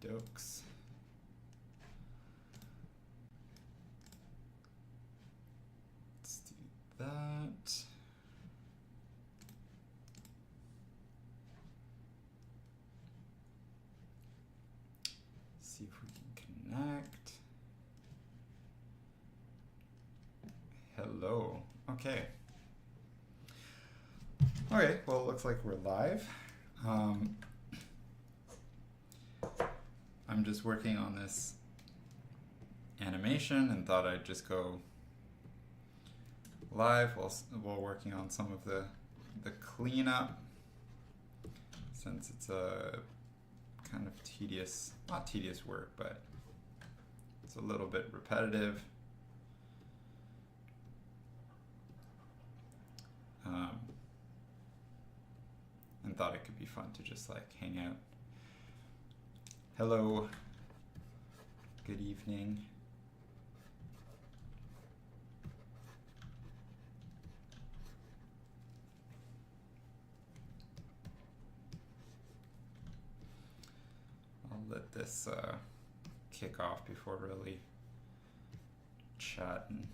dokes. Let's do that. See if we can connect. Hello. Okay. Okay, well, it looks like we're live. I'm just working on this animation and thought I'd just go live while working on some of the cleanup, since it's a kind of tedious, not tedious work, but it's a little bit repetitive. And thought it could be fun to just like hang out. Hello, good evening. I'll let this kick off before really chatting.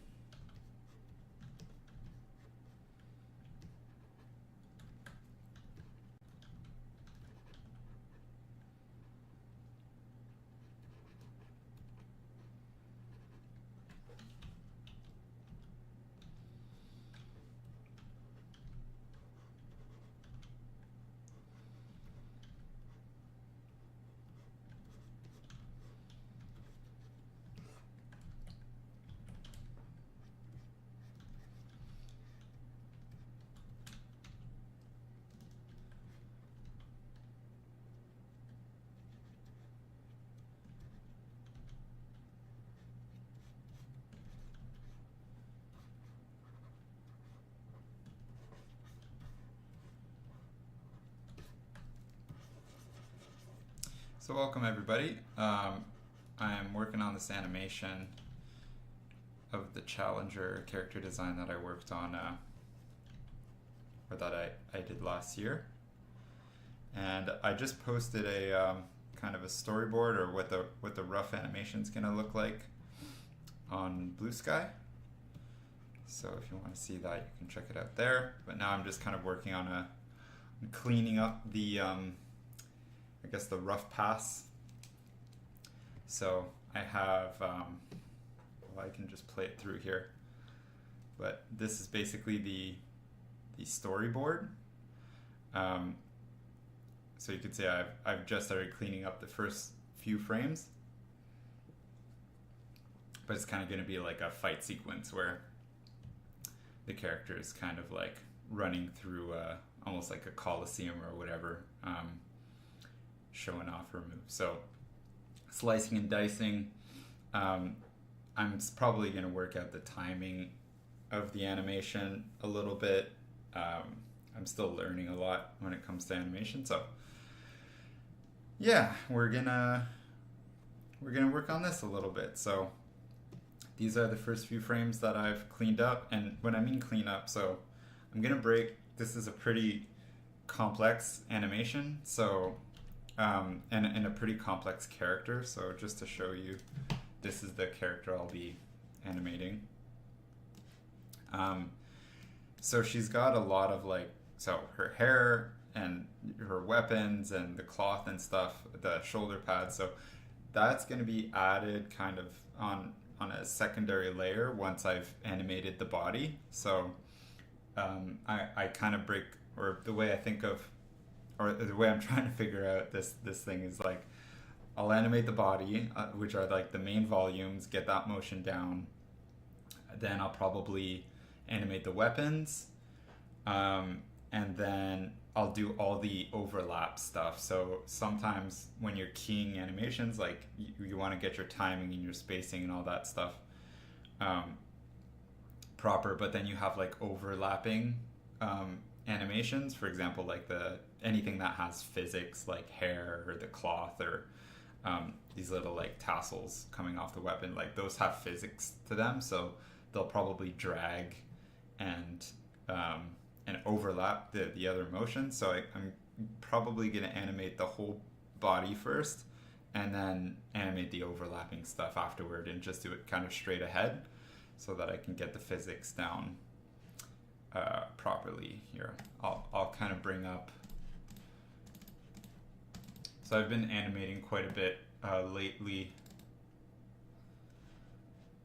So welcome everybody. I'm working on this animation of the Challenger character design that I worked on, or that I did last year. And I just posted a kind of a storyboard, or what the rough animation is gonna look like on Blue Sky. So if you want to see that, you can check it out there. But now I'm just kind of working on cleaning up the I guess the rough pass. So I have, well, I can just play it through here, but this is basically the storyboard. So you could say I've just started cleaning up the first few frames, but it's kind of going to be like a fight sequence where the character is kind of like running through almost like a coliseum or whatever, showing off her moves. So slicing and dicing, I'm probably going to work out the timing of the animation a little bit. I'm still learning a lot when it comes to animation, so yeah, we're gonna work on this a little bit. So these are the first few frames that I've cleaned up, and when I mean clean up, so I'm gonna break. This is a pretty complex animation, so and a pretty complex character. So just to show you, this is the character I'll be animating. So she's got a lot of like, so her hair and her weapons and the cloth and stuff, the shoulder pads. So that's going to be added kind of on a secondary layer once I've animated the body. So I kind of break, or the way I think of, or the way I'm trying to figure out this thing is like, I'll animate the body, which are like the main volumes, get that motion down. Then I'll probably animate the weapons, and then I'll do all the overlap stuff. So sometimes when you're keying animations, like you want to get your timing and your spacing and all that stuff proper, but then you have like overlapping animations. For example, like anything that has physics, like hair or the cloth, or these little like tassels coming off the weapon, like those have physics to them, so they'll probably drag and overlap the other motions. So I'm probably going to animate the whole body first, and then animate the overlapping stuff afterward and just do it kind of straight ahead so that I can get the physics down properly here. I'll kind of bring up. So I've been animating quite a bit lately.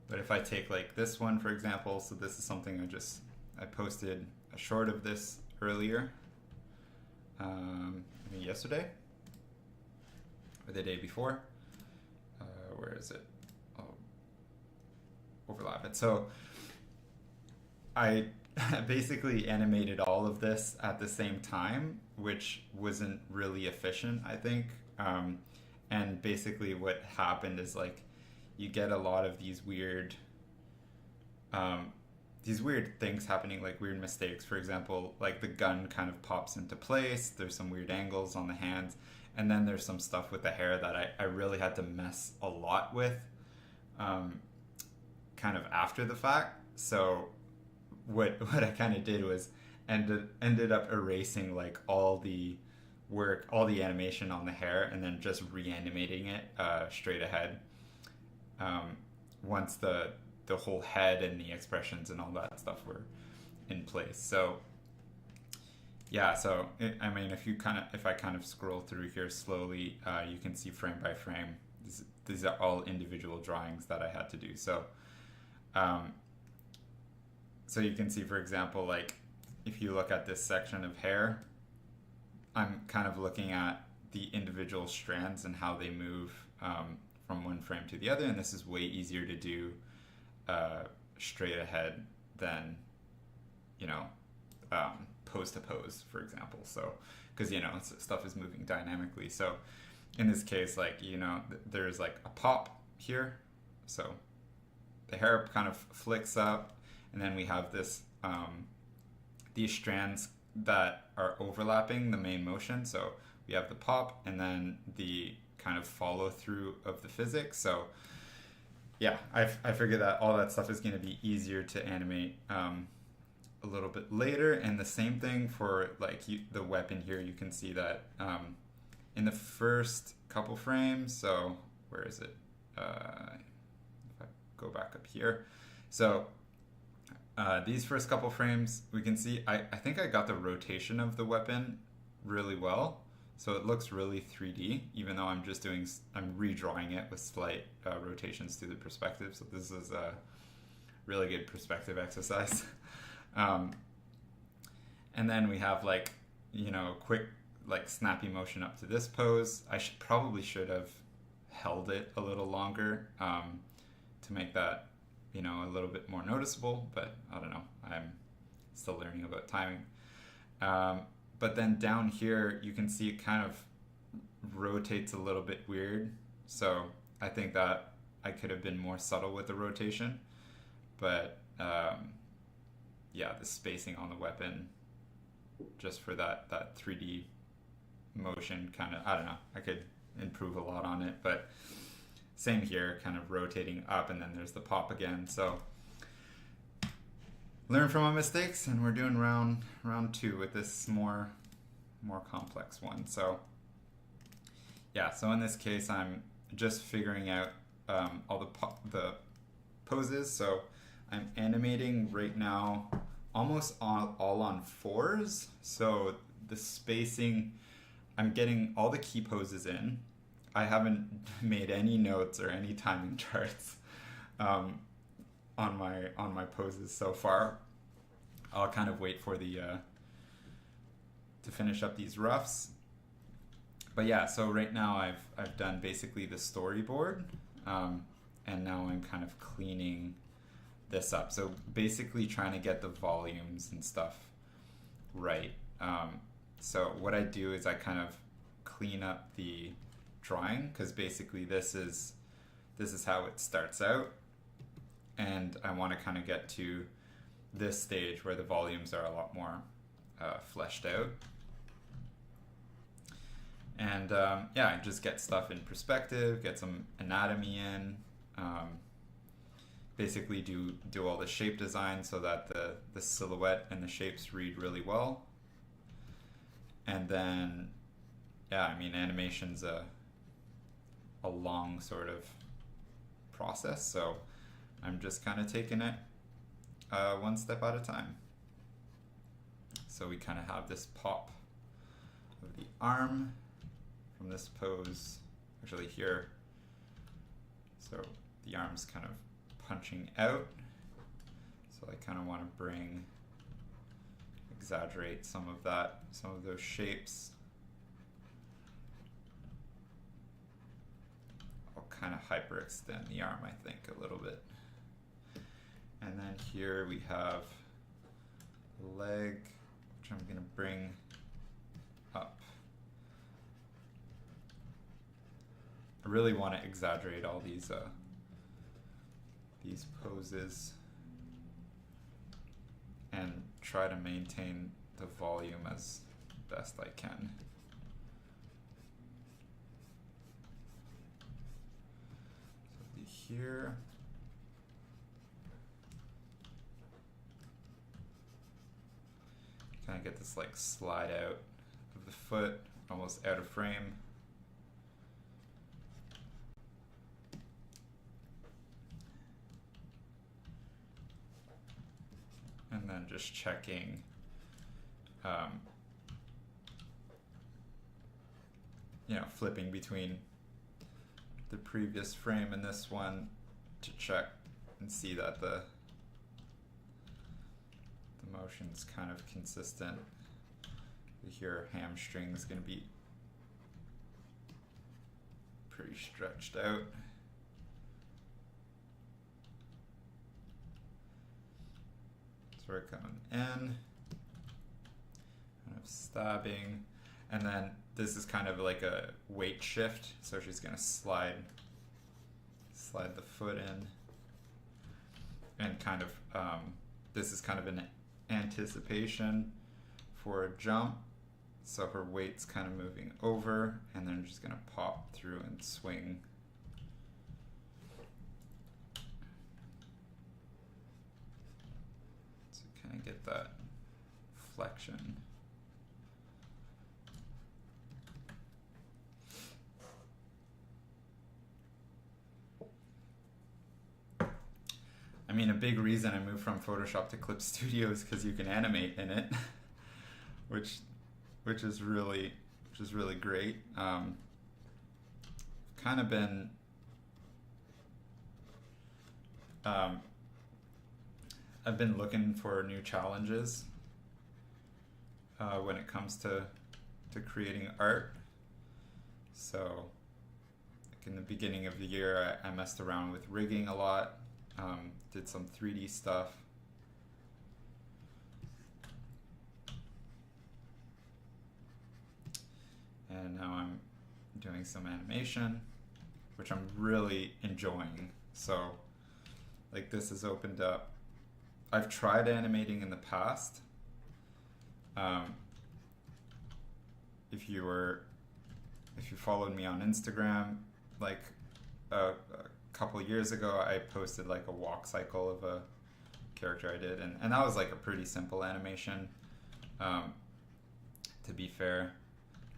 But if I take like this one, for example, so this is something I posted a short of this earlier, I think yesterday or the day before. Where is it? I'll overlap it. So I basically animated all of this at the same time, which wasn't really efficient, I think. And basically what happened is like you get a lot of these weird things happening, like weird mistakes. For example, like the gun kind of pops into place, there's some weird angles on the hands, and then there's some stuff with the hair that I really had to mess a lot with kind of after the fact. So what I kind of did was ended up erasing like all the work, all the animation on the hair, and then just reanimating it straight ahead once the whole head and the expressions and all that stuff were in place. So yeah, so I mean, if I kind of scroll through here slowly, you can see frame by frame. These are all individual drawings that I had to do. So so you can see, for example, like if you look at this section of hair, I'm kind of looking at the individual strands and how they move from one frame to the other, and this is way easier to do straight ahead than, you know, pose to pose, for example. So, because, you know, stuff is moving dynamically. So in this case, like, you know, there's like a pop here. So the hair kind of flicks up, and then we have this, these strands that are overlapping the main motion. So we have the pop and then the kind of follow through of the physics. So yeah, I figured that all that stuff is going to be easier to animate a little bit later. And the same thing for like the weapon here. You can see that in the first couple frames. So where is it? If I go back up here. So these first couple frames, we can see, I think I got the rotation of the weapon really well. So it looks really 3D, even though I'm redrawing it with slight rotations to the perspective. So this is a really good perspective exercise. And then we have like, you know, quick, like snappy motion up to this pose. I probably should have held it a little longer to make that, you know, a little bit more noticeable, but I don't know. I'm still learning about timing. But then down here, you can see it kind of rotates a little bit weird. So I think that I could have been more subtle with the rotation. But yeah, the spacing on the weapon, just for that 3D motion kind of, I don't know, I could improve a lot on it. But same here, kind of rotating up, and then there's the pop again. So learn from my mistakes, and we're doing round 2 with this more complex one. So yeah, so in this case, I'm just figuring out all the poses. So I'm animating right now almost all on 4s. So the spacing, I'm getting all the key poses in. I haven't made any notes or any timing charts on my poses so far. I'll kind of wait for the to finish up these roughs. But yeah, so right now I've done basically the storyboard, and now I'm kind of cleaning this up. So basically trying to get the volumes and stuff right. So what I do is I kind of clean up the drawing, because basically this is how it starts out, and I want to kind of get to this stage where the volumes are a lot more fleshed out, and yeah, just get stuff in perspective, get some anatomy in, basically do all the shape design so that the silhouette and the shapes read really well. And then yeah, I mean, animation's a long sort of process, so I'm just kind of taking it one step at a time. So we kind of have this pop of the arm from this pose, actually here. So the arm's kind of punching out. So I kind of want to exaggerate some of that, some of those shapes. I'll kind of hyperextend the arm, I think, a little bit. And then here we have the leg, which I'm going to bring up. I really want to exaggerate all these poses and try to maintain the volume as best I can. So here. Kind of get this like slide out of the foot, almost out of frame. And then just checking you know, flipping between the previous frame and this one to check and see that the motion's kind of consistent. Here, hamstring is going to be pretty stretched out. So we're coming in, kind of stabbing, and then this is kind of like a weight shift. So she's going to slide the foot in, and kind of this is kind of an anticipation for a jump. So her weight's kind of moving over, and then just going to pop through and swing. So kind of get that flexion. I mean, a big reason I moved from Photoshop to Clip Studio is because you can animate in it, which is really great. Kind of been I've been looking for new challenges when it comes to creating art. So, like in the beginning of the year, I messed around with rigging a lot. Did some 3D stuff. And now I'm doing some animation, which I'm really enjoying. So, like, this has opened up. I've tried animating in the past. If you followed me on Instagram, like a couple years ago, I posted like a walk cycle of a character I did, and that was like a pretty simple animation, to be fair,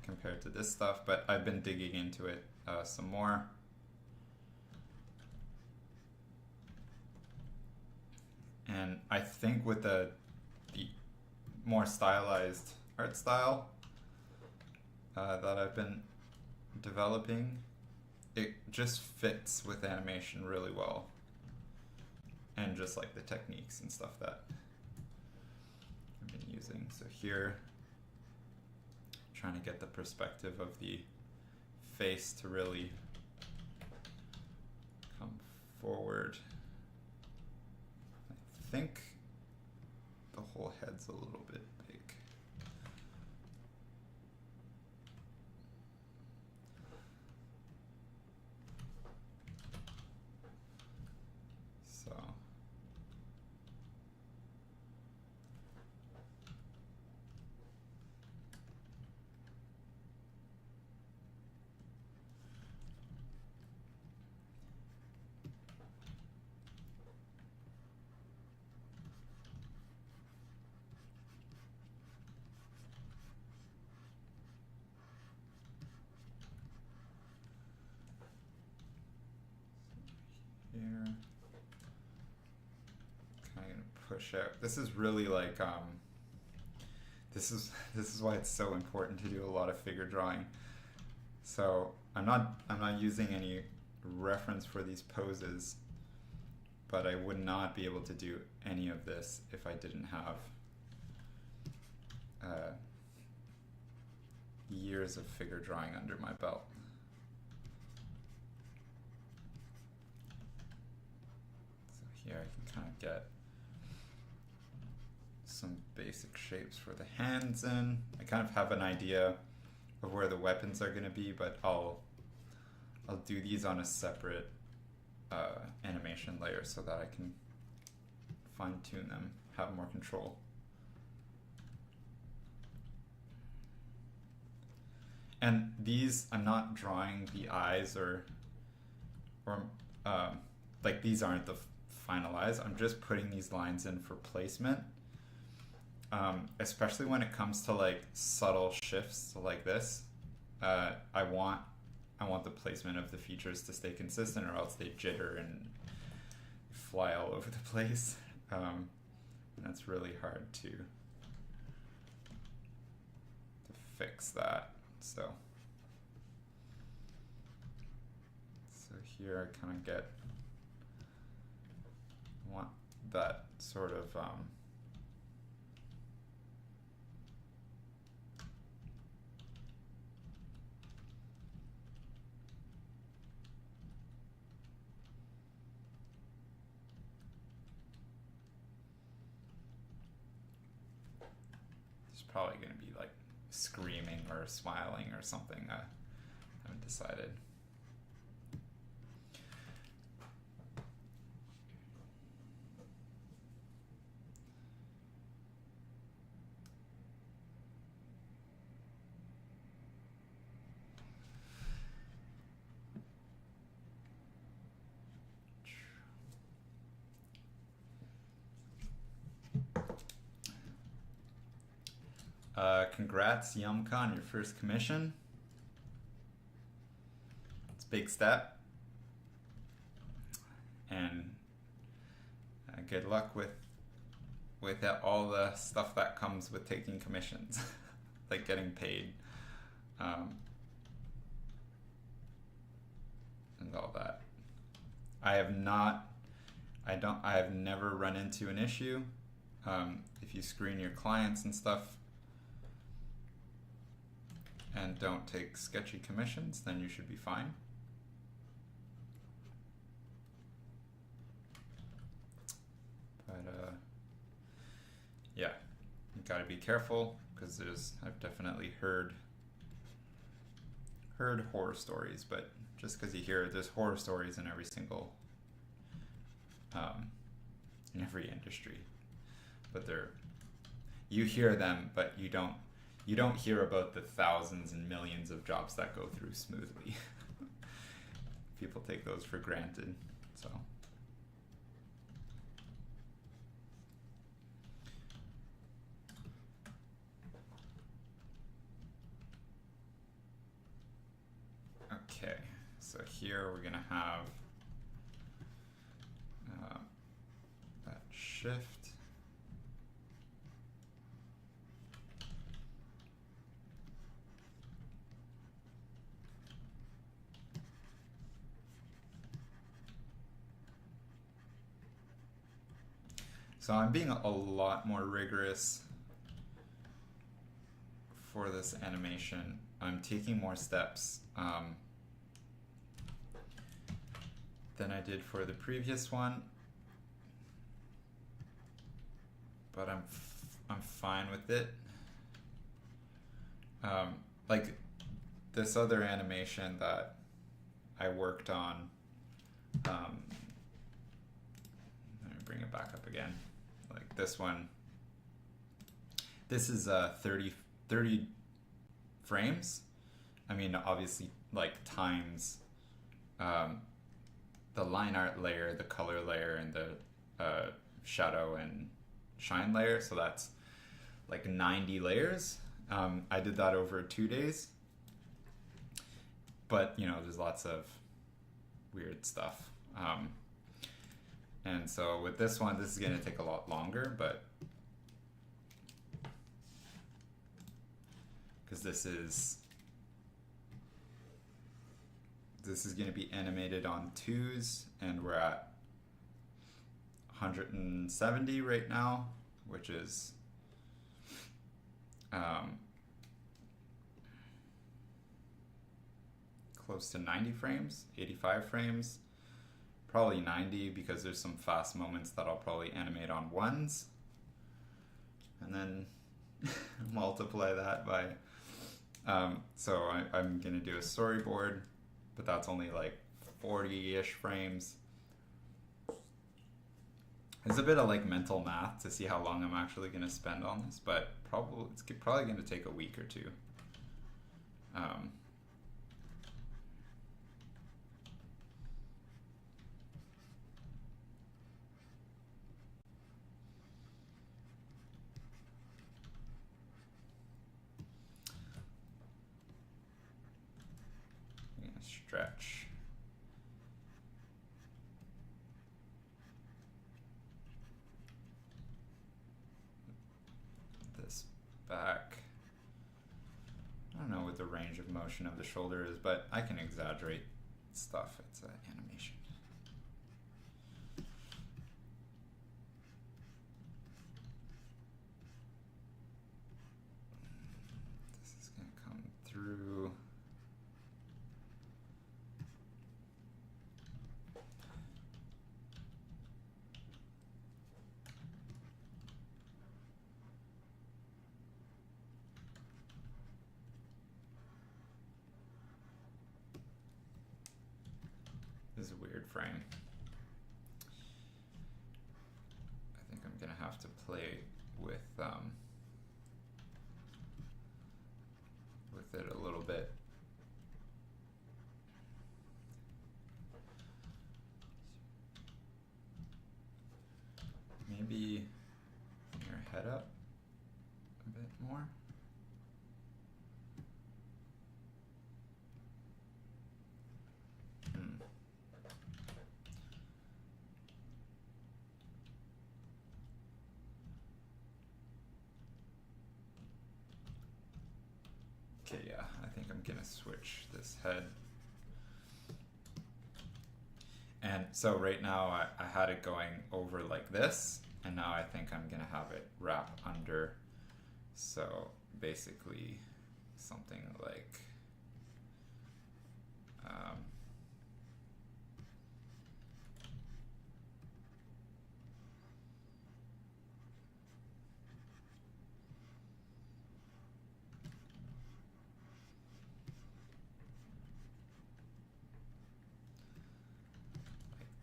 compared to this stuff, but I've been digging into it some more. And I think with the more stylized art style that I've been developing, it just fits with animation really well. And just like the techniques and stuff that I've been using. So here, trying to get the perspective of the face to really come forward. I think the whole head's a little bit big. So push out. This is really like this is why it's so important to do a lot of figure drawing. So I'm not using any reference for these poses, but I would not be able to do any of this if I didn't have years of figure drawing under my belt. So here I can kind of get some basic shapes for the hands in. I kind of have an idea of where the weapons are going to be, but I'll do these on a separate animation layer so that I can fine-tune them, have more control. And these, I'm not drawing the eyes or like these aren't the final eyes. I'm just putting these lines in for placement. Especially when it comes to like subtle shifts like this, I want the placement of the features to stay consistent, or else they jitter and fly all over the place. And that's really hard to fix that. So here I kind of want that sort of it's probably going to be like screaming or smiling or something. I haven't decided. Congrats, Yumka, on your first commission. It's a big step. And good luck with all the stuff that comes with taking commissions, like getting paid, and all that. I have never run into an issue. If you screen your clients and stuff and don't take sketchy commissions, then you should be fine. But yeah, you gotta be careful, because I've definitely heard horror stories, but just because you hear there's horror stories in every single in every industry, but you hear them, but you don't hear about the thousands and millions of jobs that go through smoothly. People take those for granted. So okay, so here we're gonna have that shift. So I'm being a lot more rigorous for this animation. I'm taking more steps than I did for the previous one, but I'm fine with it. Like this other animation that I worked on, let me bring it back up again. Like this one, this is 30 frames. I mean, obviously, like times the line art layer, the color layer, and the shadow and shine layer. So that's like 90 layers. I did that over 2 days. But, you know, there's lots of weird stuff. And so with this one, this is going to take a lot longer, but because this is going to be animated on 2s, and we're at 170 right now, which is close to 90 frames, 85 frames, probably 90 because there's some fast moments that I'll probably animate on 1s, and then multiply that by, so I'm gonna do a storyboard, but that's only like 40-ish frames. It's a bit of like mental math to see how long I'm actually gonna spend on this, but it's probably gonna take a week or two. I'm gonna stretch. This back. I don't know what the range of motion of the shoulder is, but I can exaggerate stuff. It's an animation. This is going to come through. This is a weird frame. I think I'm gonna have to play with it a little bit. Maybe bring your head up a bit more. Okay, yeah, I think I'm gonna switch this head. And so right now I had it going over like this, and now I think I'm gonna have it wrap under. So basically something like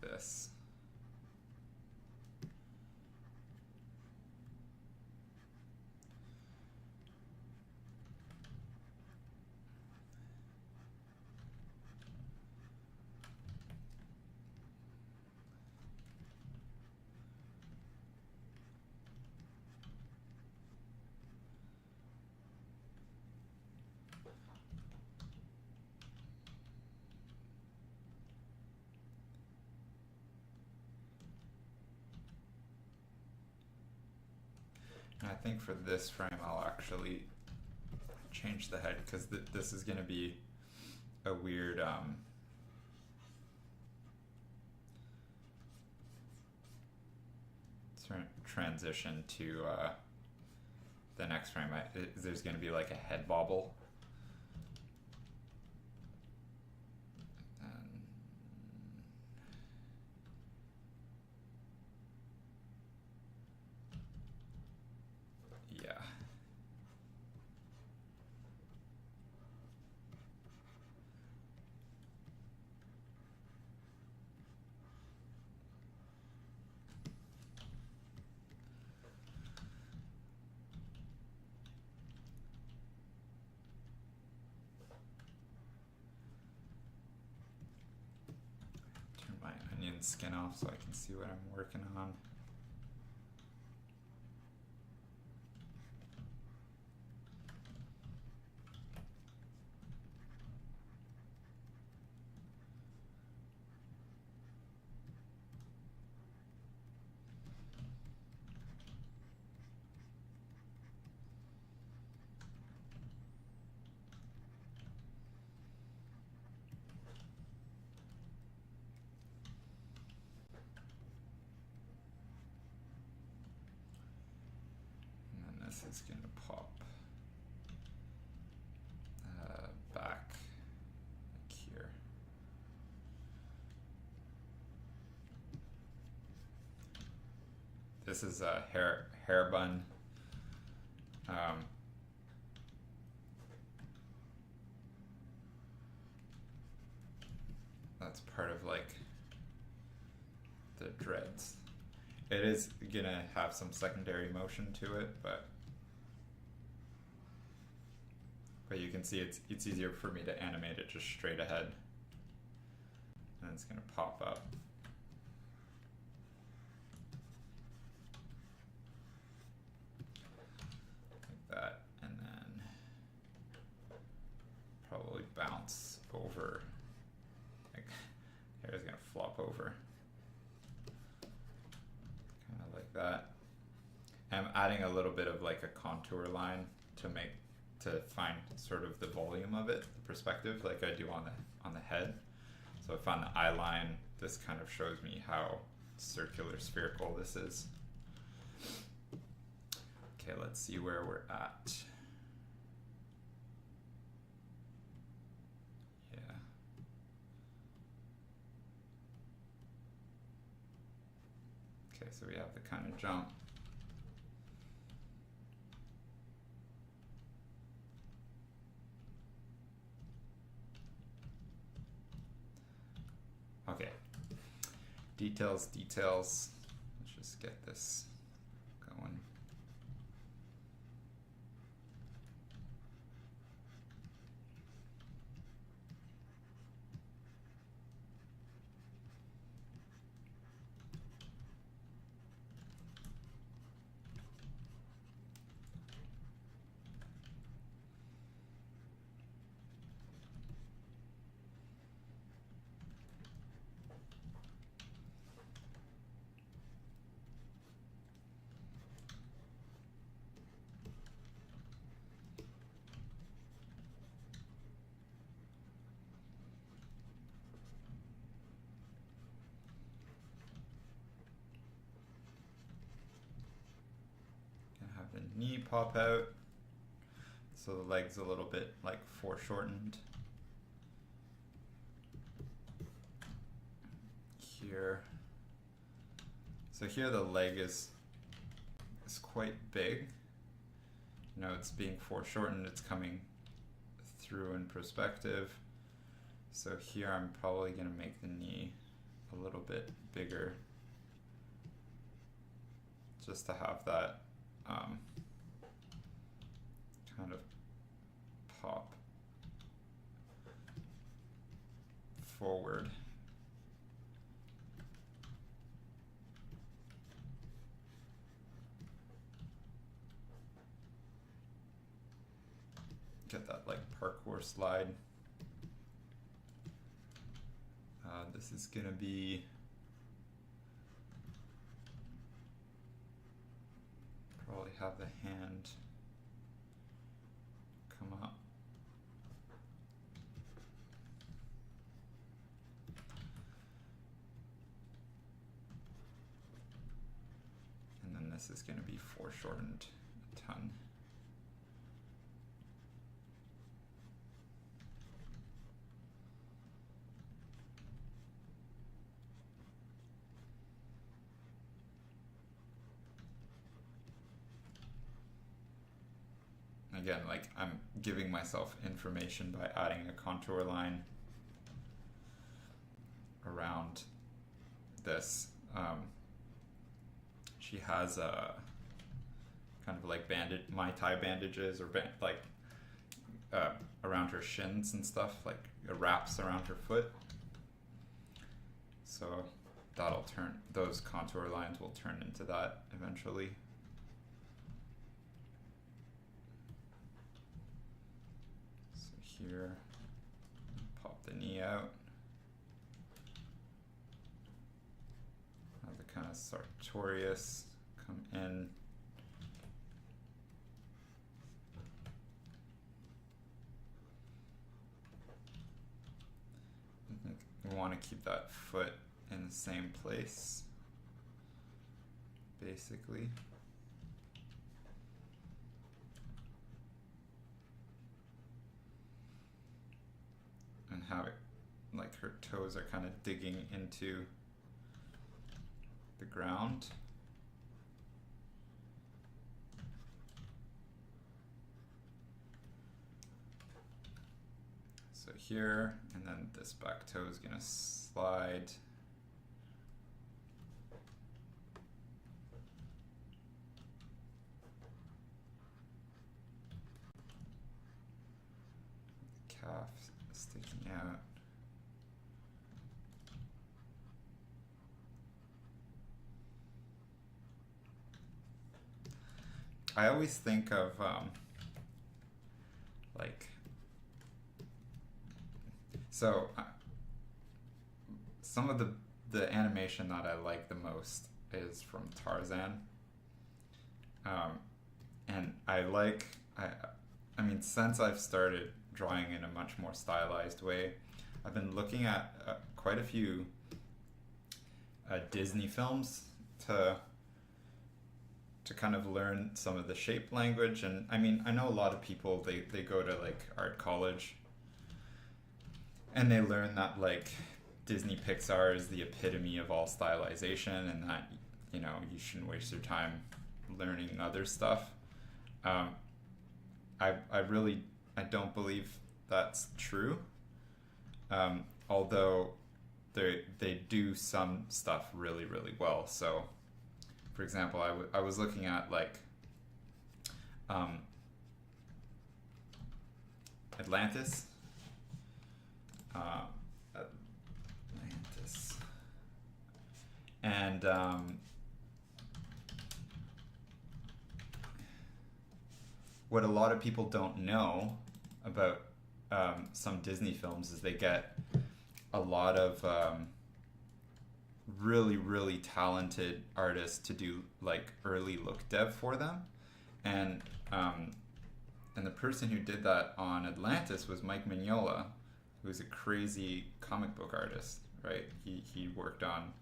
this. And I think for this frame I'll actually change the head because this is going to be a weird transition to the next frame. There's going to be like a head bobble. Skin off so I can see what I'm working on. this is going to pop back like here. This is a hair bun. That's part of like the dreads. It is gonna have some secondary motion to it, but you can see it's easier for me to animate it just straight ahead, and it's gonna pop up. That, and then probably bounce over. Like, hair is gonna flop over, kind of like that. And I'm adding a little bit of like a contour line to find sort of the volume of it, the perspective, like I do on the head. So if on the eye line, this kind of shows me how circular, spherical this is. Okay, let's see where we're at. Yeah. Okay, so we have the kind of jump. Okay, details. Let's just get this going. The knee pop out, so the leg's a little bit like foreshortened here. So here the leg is quite big. You know, it's being foreshortened, it's coming through in perspective. So here I'm probably going to make the knee a little bit bigger, just to have that kind of pop forward. Get that like parkour slide. This is gonna be probably have the hand come up. And then this is going to be foreshortened a ton. Again, like I'm giving myself information by adding a contour line around this. She has a kind of like Mai Tai bandages or around her shins and stuff, like wraps around her foot. So that'll turn, those contour lines will turn into that eventually. Here, pop the knee out. Have the kind of sartorius come in. I think we want to keep that foot in the same place, basically. like her toes are kind of digging into the ground. So here, and then this back toe is gonna slide. Calf sticking out. I always think of like, so some of the animation that I like the most is from Tarzan, and I mean, since I've started drawing in a much more stylized way, I've been looking at quite a few Disney films to kind of learn some of the shape language. And I mean, I know a lot of people, they go to like art college and they learn that like Disney Pixar is the epitome of all stylization, and that, you know, you shouldn't waste your time learning other stuff. I don't believe that's true. Although they do some stuff really, really well. So, for example, I was looking at like Atlantis. Atlantis. And what a lot of people don't know about some Disney films is they get a lot of really, really talented artists to do like early look dev for them, and the person who did that on Atlantis was Mike Mignola, who's a crazy comic book artist, right? He worked on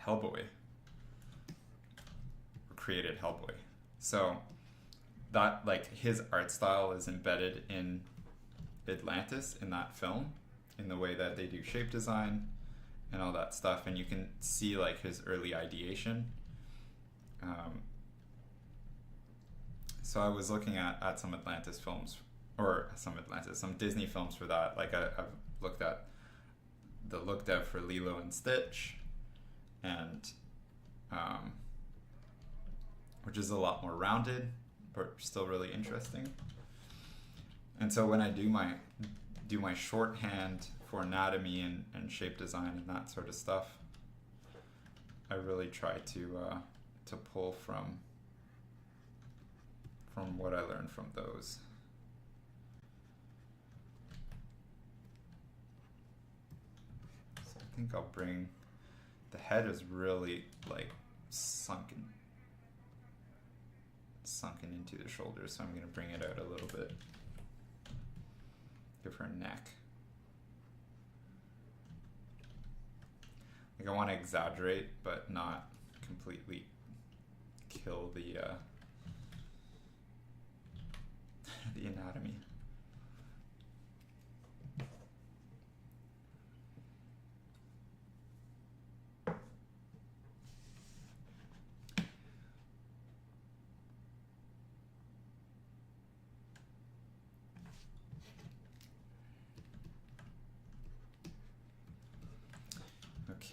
Hellboy, or created Hellboy. So that, like, his art style is embedded in Atlantis, in that film, in the way that they do shape design and all that stuff, and you can see like his early ideation. So I was looking at some Atlantis films, or some Disney films for that. Like I've looked at the look dev for Lilo and Stitch, and which is a lot more rounded, but still really interesting. And so when I do my shorthand for anatomy and shape design and that sort of stuff, I really try to pull from what I learned from those. So I think I'll bring, the head is really like sunken into the shoulders, so I'm going to bring it out a little bit. Give her a neck. Like, I want to exaggerate, but not completely kill the the anatomy.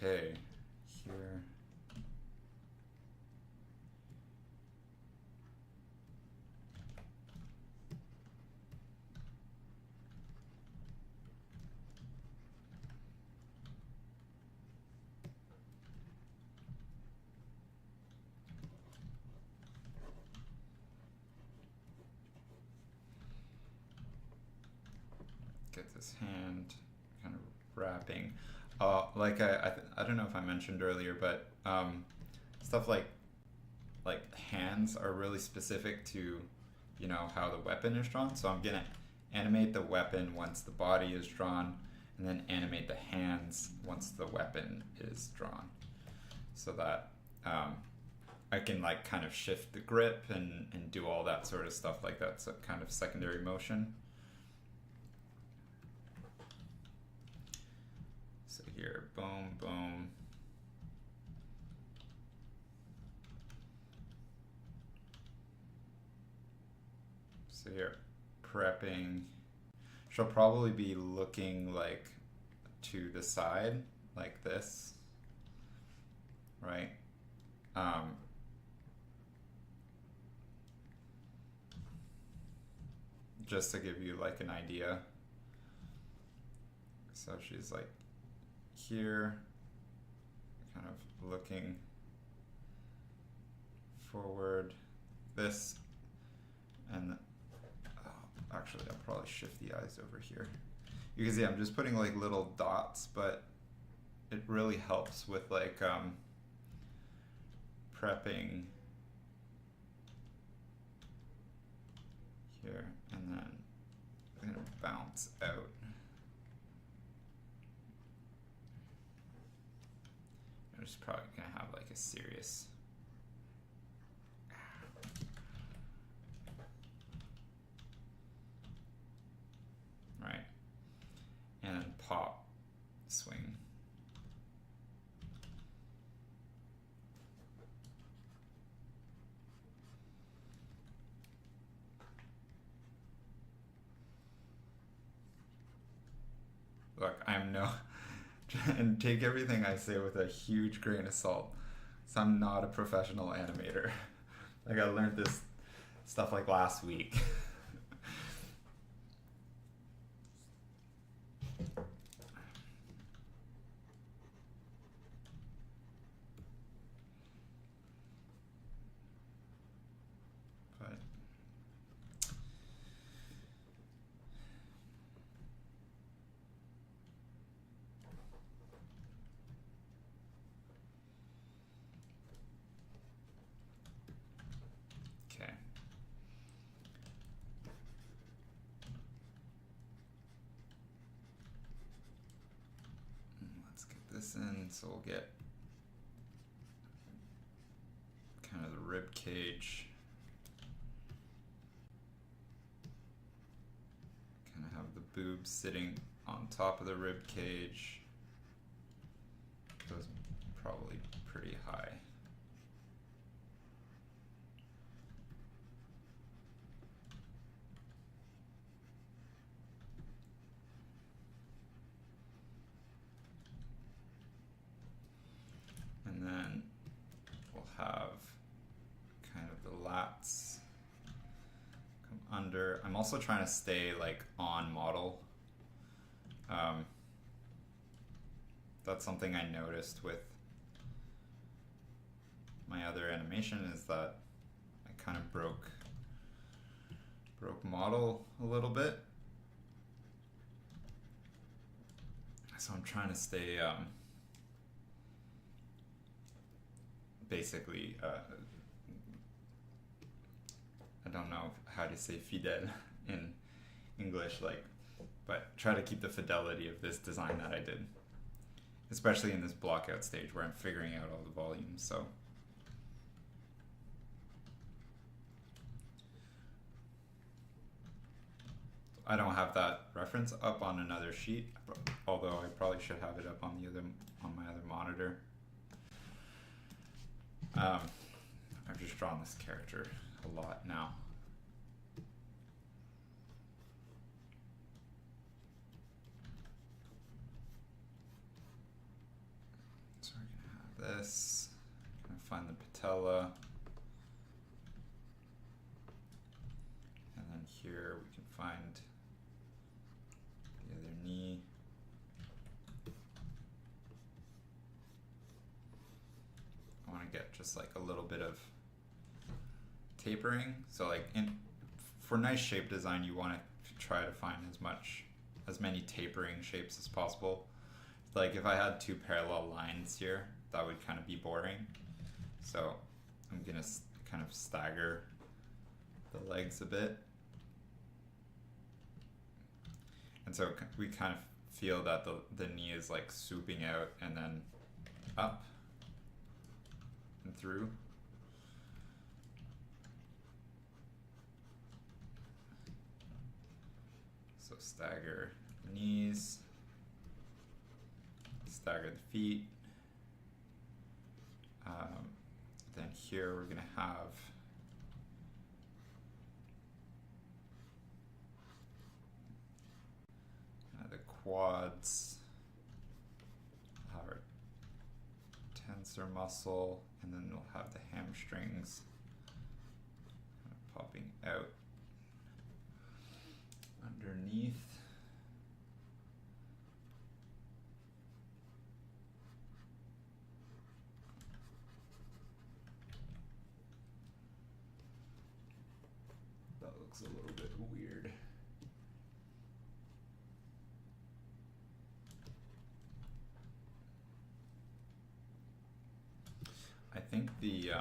Okay, here. Get this hand kind of wrapping. Like I don't know if I mentioned earlier, but stuff like hands are really specific to, you know, how the weapon is drawn. So I'm gonna animate the weapon once the body is drawn, and then animate the hands once the weapon is drawn, so that I can like kind of shift the grip and do all that sort of stuff like that. So kind of secondary motion. here, boom, boom. So here, prepping. She'll probably be looking like to the side, like this, right? Just to give you like an idea. So she's like here, kind of looking forward, this, and actually I'll probably shift the eyes over here. You can see I'm just putting like little dots, but it really helps with like prepping here, and then I'm gonna bounce out. I'm just probably gonna have like a serious right, and then pop, swing. Look, I'm no, and take everything I say with a huge grain of salt. So I'm not a professional animator. Like I learned this stuff like last week. Okay. Let's get this in, so we'll get kind of the rib cage. Kind of have the boobs sitting on top of the rib cage. Those probably pretty high. And then we'll have kind of the lats come under. I'm also trying to stay like on model. That's something I noticed with my other animation, is that I kind of broke model a little bit. So I'm trying to stay basically, I don't know how to say fidèle in English, like, but try to keep the fidelity of this design that I did, especially in this blockout stage where I'm figuring out all the volumes. So I don't have that reference up on another sheet, although I probably should have it up on my other monitor. I've just drawn this character a lot now. So we're gonna have this, gonna find the patella, and then here we can find the other knee. I want to get just like a little bit of tapering. So like for nice shape design, you want to try to find as many tapering shapes as possible. Like if I had two parallel lines here, that would kind of be boring. So I'm gonna kind of stagger the legs a bit. And so we kind of feel that the knee is like swooping out and then up and through. So stagger knees, stagger the feet. Then here we're going to have the quads, have our tensor muscle, and then we'll have the hamstrings popping out underneath. That looks a little bit weird. I think the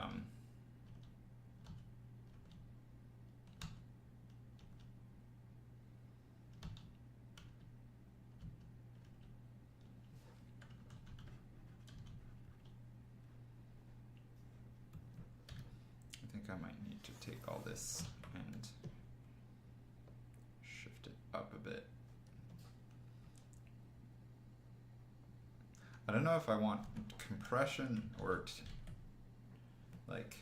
I might need to take all this and shift it up a bit. I don't know if I want compression or like,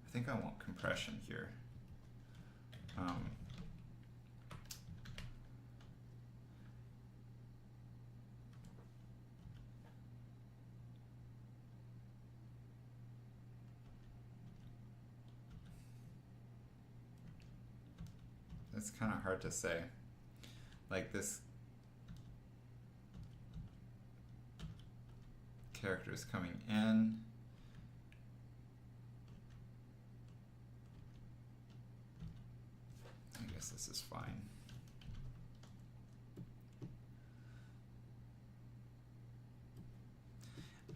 I think I want compression here. It's kind of hard to say. Like, this character is coming in. I guess this is fine.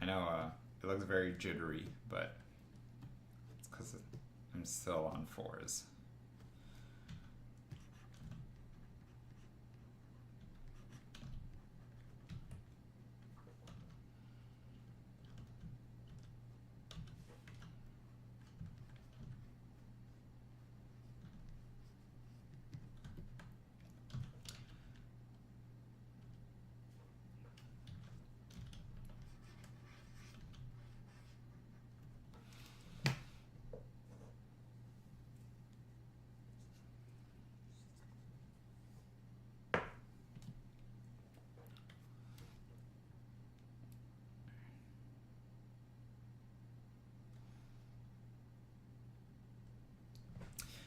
I know it looks very jittery, but it's because I'm still on 4s.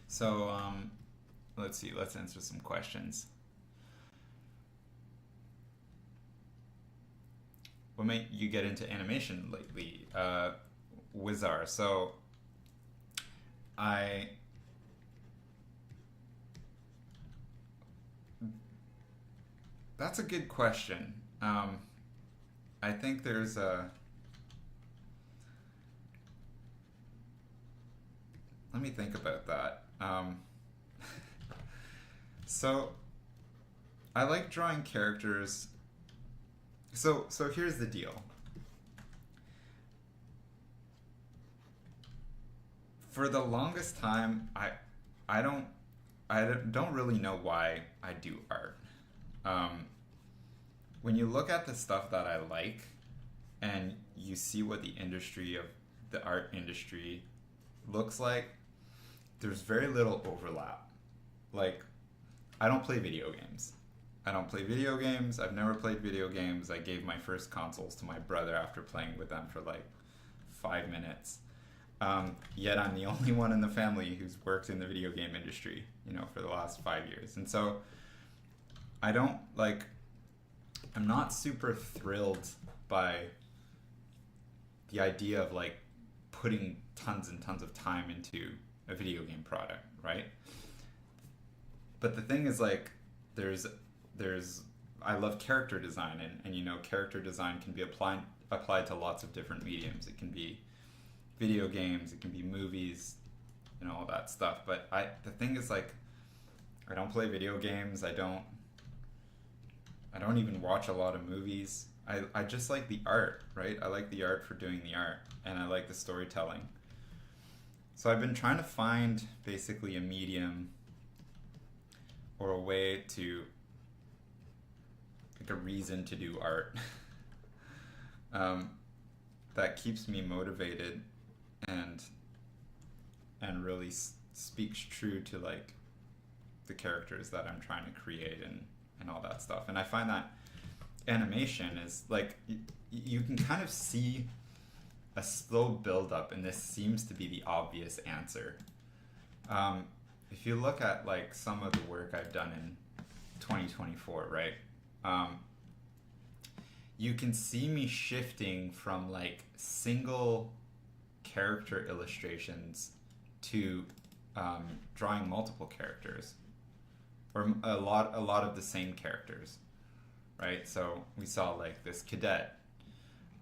So let's see, let's answer some questions. What made you get into animation lately? Wizar. So that's a good question. I think there's let me think about that. So I like drawing characters. So here's the deal. For the longest time, I don't really know why I do art. When you look at the stuff that I like and you see what the industry of the art industry looks like, there's very little overlap. Like, I don't play video games. I've never played video games. I gave my first consoles to my brother after playing with them for like 5 minutes. Yet I'm the only one in the family who's worked in the video game industry, for the last 5 years. And so I'm not super thrilled by the idea of like putting tons and tons of time into a video game product, right? But the thing is, like, I love character design, and character design can be applied to lots of different mediums. It can be video games, it can be movies, all that stuff. But the thing is, like, I don't play video games. I don't even watch a lot of movies. I just like the art, right? I like the art for doing the art, and I like the storytelling. So I've been trying to find basically a medium or a way to like a reason to do art. That keeps me motivated and really speaks true to like the characters that I'm trying to create and all that stuff. And I find that animation is like you can kind of see a slow build up, and this seems to be the obvious answer. If you look at like some of the work I've done in 2024, right? You can see me shifting from like single character illustrations to drawing multiple characters, or a lot of the same characters, right? So we saw like this cadet,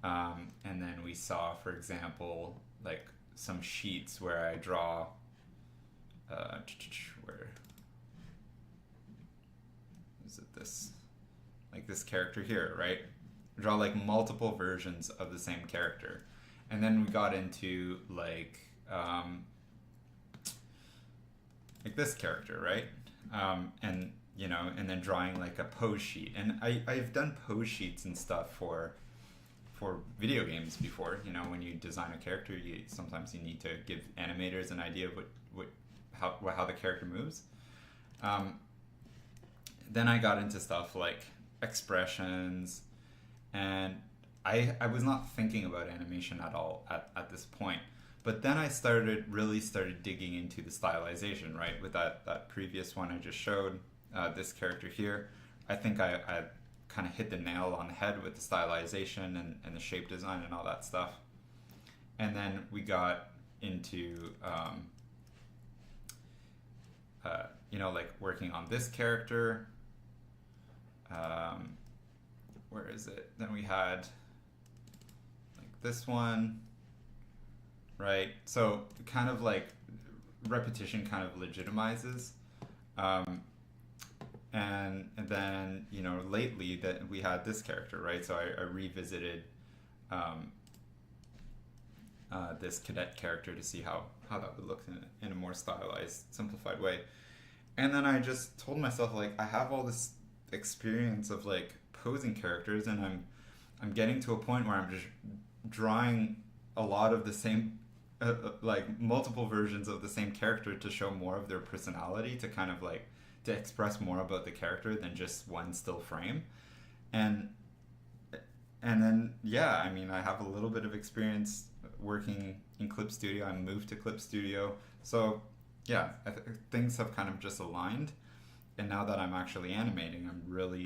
and then we saw, for example, like some sheets where I draw where is it, this like this character here, right? Draw like multiple versions of the same character. And then we got into like this character, right? And you know, and then drawing like a pose sheet. And I've done pose sheets and stuff for video games before. You know, when you design a character, sometimes you need to give animators an idea of how the character moves. Then I got into stuff like expressions, and I was not thinking about animation at all at this point. But then I really started digging into the stylization, right? With that previous one I just showed, this character here. I think I kind of hit the nail on the head with the stylization and the shape design and all that stuff. And then we got into, you know, like working on this character. Where is it? Then we had like this one, right? So kind of like repetition kind of legitimizes. And then, you know, lately that we had this character, right? So I revisited this cadet character to see how that would look in a more stylized, simplified way. And then I just told myself, like, I have all this experience of like posing characters, and I'm getting to a point where I'm just drawing a lot of the same like multiple versions of the same character to show more of their personality, to kind of like to express more about the character than just one still frame. And then yeah, I mean, I have a little bit of experience working in Clip Studio. I moved to Clip Studio, so yeah, things have kind of just aligned. And now that I'm actually animating, I'm really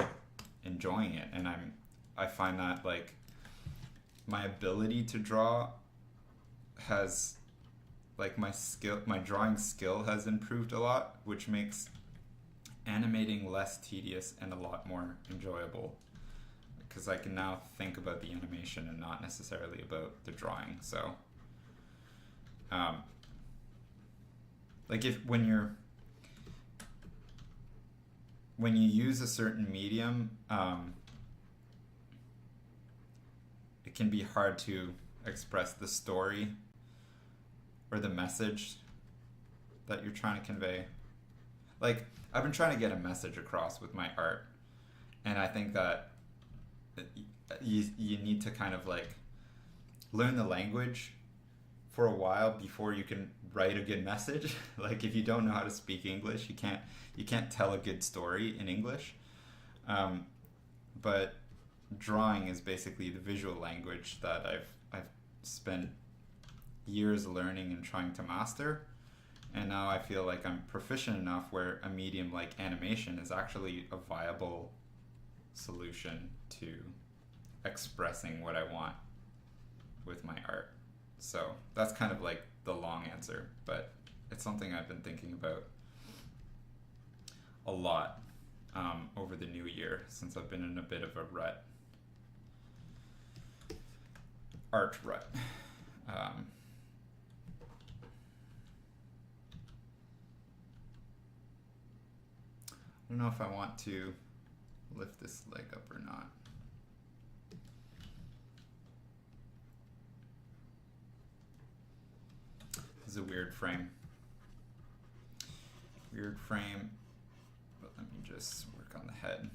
enjoying it, and I find that like my ability to draw has, like, my drawing skill has improved a lot, which makes animating less tedious and a lot more enjoyable, because I can now think about the animation and not necessarily about the drawing. So like when you use a certain medium, it can be hard to express the story or the message that you're trying to convey. Like, I've been trying to get a message across with my art, and I think that you need to kind of like learn the language for a while before you can write a good message. Like, if you don't know how to speak English, you can't tell a good story in English. But drawing is basically the visual language that I've spent years learning and trying to master. And now I feel like I'm proficient enough where a medium like animation is actually a viable solution to expressing what I want with my art. So that's kind of like the long answer, but it's something I've been thinking about a lot over the new year, since I've been in a bit of a rut. Art rut. I don't know if I want to lift this leg up or not. This is a weird frame. Weird frame, but let me just work on the head.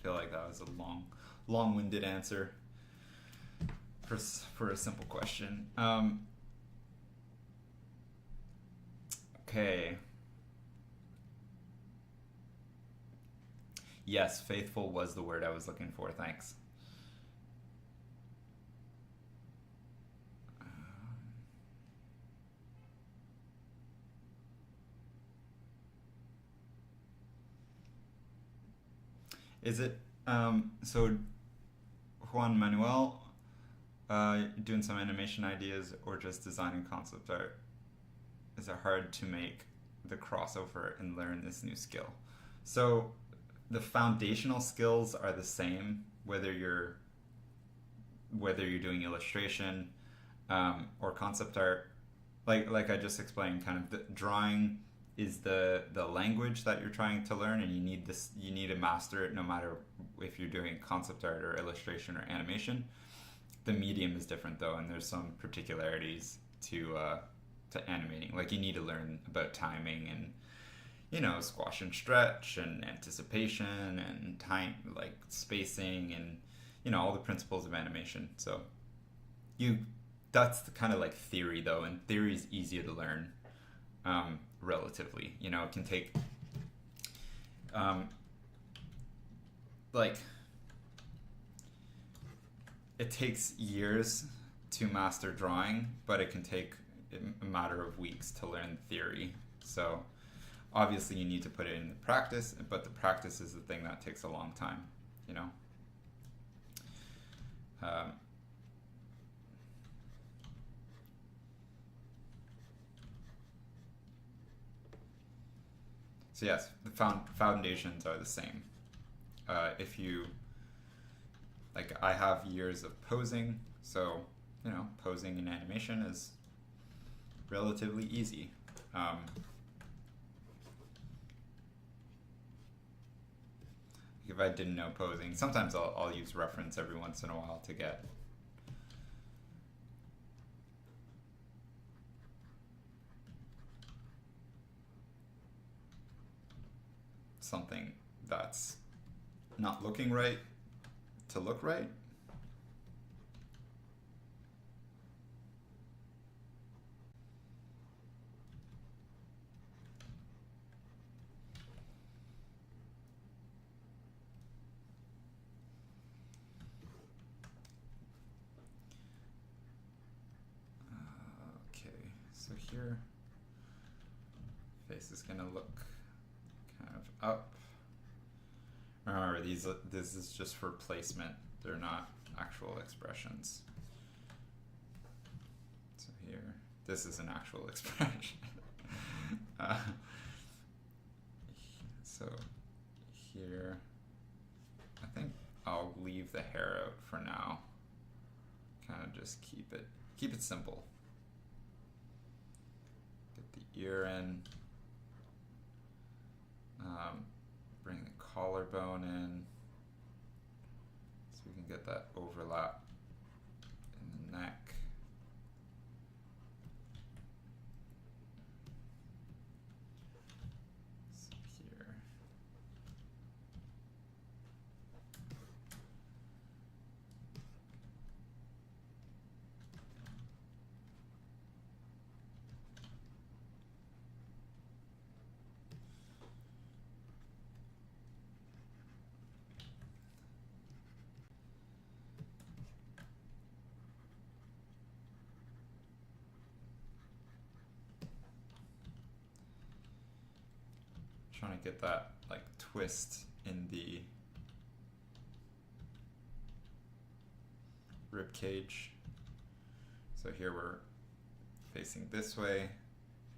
feel like that was a long-winded answer for a simple question. Okay. Yes, faithful was the word I was looking for. Thanks. Is it so Juan Manuel doing some animation ideas or just designing concept art? Is it hard to make the crossover and learn this new skill? So the foundational skills are the same whether you're doing illustration or concept art. Like I just explained, kind of the drawing is the language that you're trying to learn, and you need to master it no matter if you're doing concept art or illustration or animation. The medium is different though, and there's some particularities to animating. Like you need to learn about timing and squash and stretch and anticipation and time, like spacing, and all the principles of animation. So that's the kind of like theory though, and theory is easier to learn relatively. It can take like it takes years to master drawing, but it can take a matter of weeks to learn theory. So obviously you need to put it into practice, but the practice is the thing that takes a long time, So yes, the foundations are the same. If you, like, I have years of posing, so, posing in animation is relatively easy. If I didn't know posing, sometimes I'll use reference every once in a while to get something that's not looking right to look right. Okay, so here, face is gonna look kind of up. Remember, this is just for placement. They're not actual expressions. So here, this is an actual expression. So here, I think I'll leave the hair out for now. Kind of just keep it simple. Get the ear in. Bring the collarbone in so we can get that overlap in the neck. So here. Trying to get that like twist in the rib cage. So here we're facing this way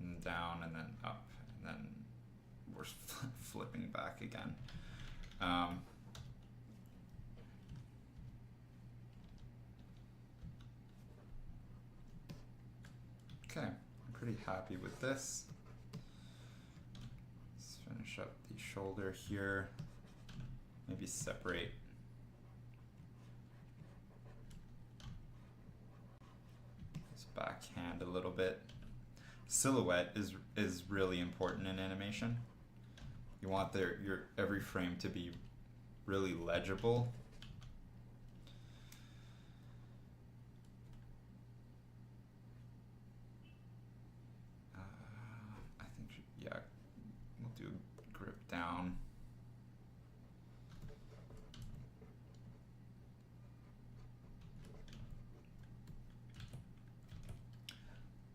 and down and then up, and then we're flipping back again. Okay, I'm pretty happy with this. Finish up the shoulder here, maybe separate this backhand a little bit. Silhouette is really important in animation. You want your every frame to be really legible. I think, yeah, we'll do grip down.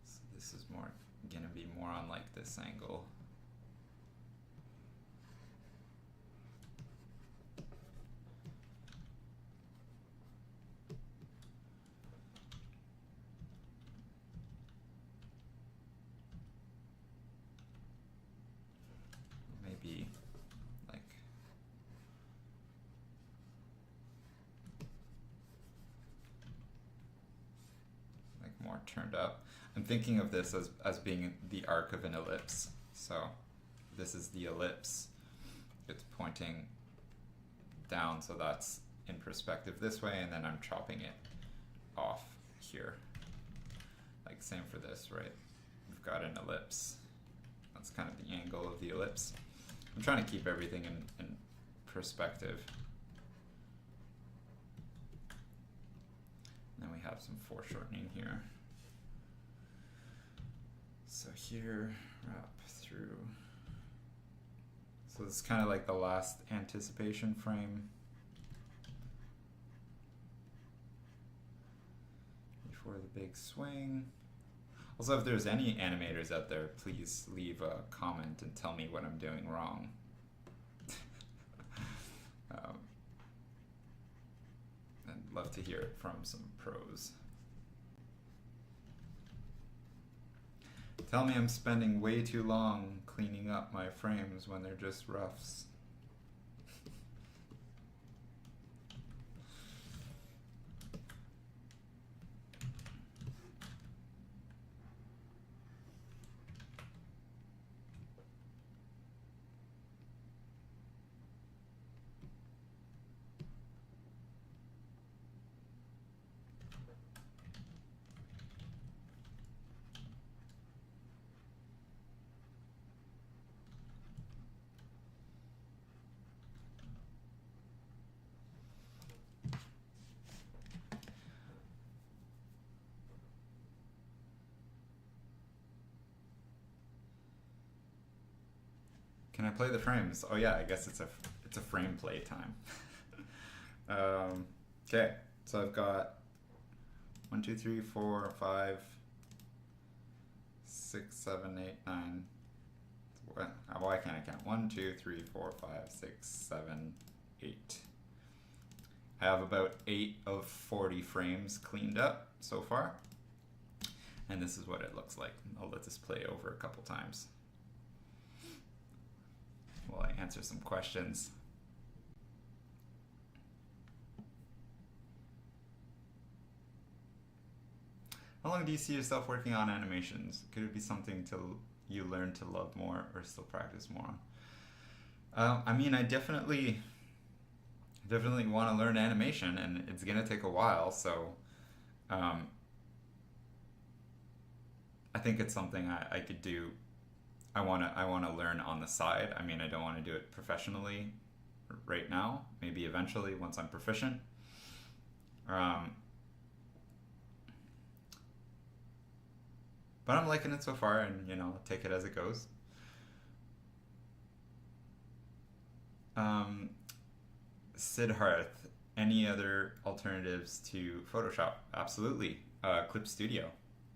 So this is more gonna be more on like this angle. Maybe like more turned up. I'm thinking of this as being the arc of an ellipse. So this is the ellipse. It's pointing down, so that's in perspective this way, and then I'm chopping it off here. Like same for this, right? We've got an ellipse. That's kind of the angle of the ellipse. I'm trying to keep everything in perspective. And then we have some foreshortening here. So here, wrap through. So this is kind of like the last anticipation frame before the big swing. Also, if there's any animators out there, please leave a comment and tell me what I'm doing wrong. I'd love to hear it from some pros. Tell me I'm spending way too long cleaning up my frames when they're just roughs. Can I play the frames? Oh yeah, I guess it's a frame play time. Okay, so I've got 1, 2, 3, 4, 5, 6, 7, 8, 9. Why can't I count? 1, 2, 3, 4, 5, 6, 7, 8. I have about 8 of 40 frames cleaned up so far. And this is what it looks like. I'll let this play over a couple times while I answer some questions. How long do you see yourself working on animations? Could it be something you learn to love more or still practice more on? I mean, I definitely want to learn animation, and it's gonna take a while, so I think it's something I could do. I wanna learn on the side. I mean, I don't want to do it professionally right now. Maybe eventually once I'm proficient. But I'm liking it so far, and take it as it goes. Siddharth, any other alternatives to Photoshop? Absolutely. Clip Studio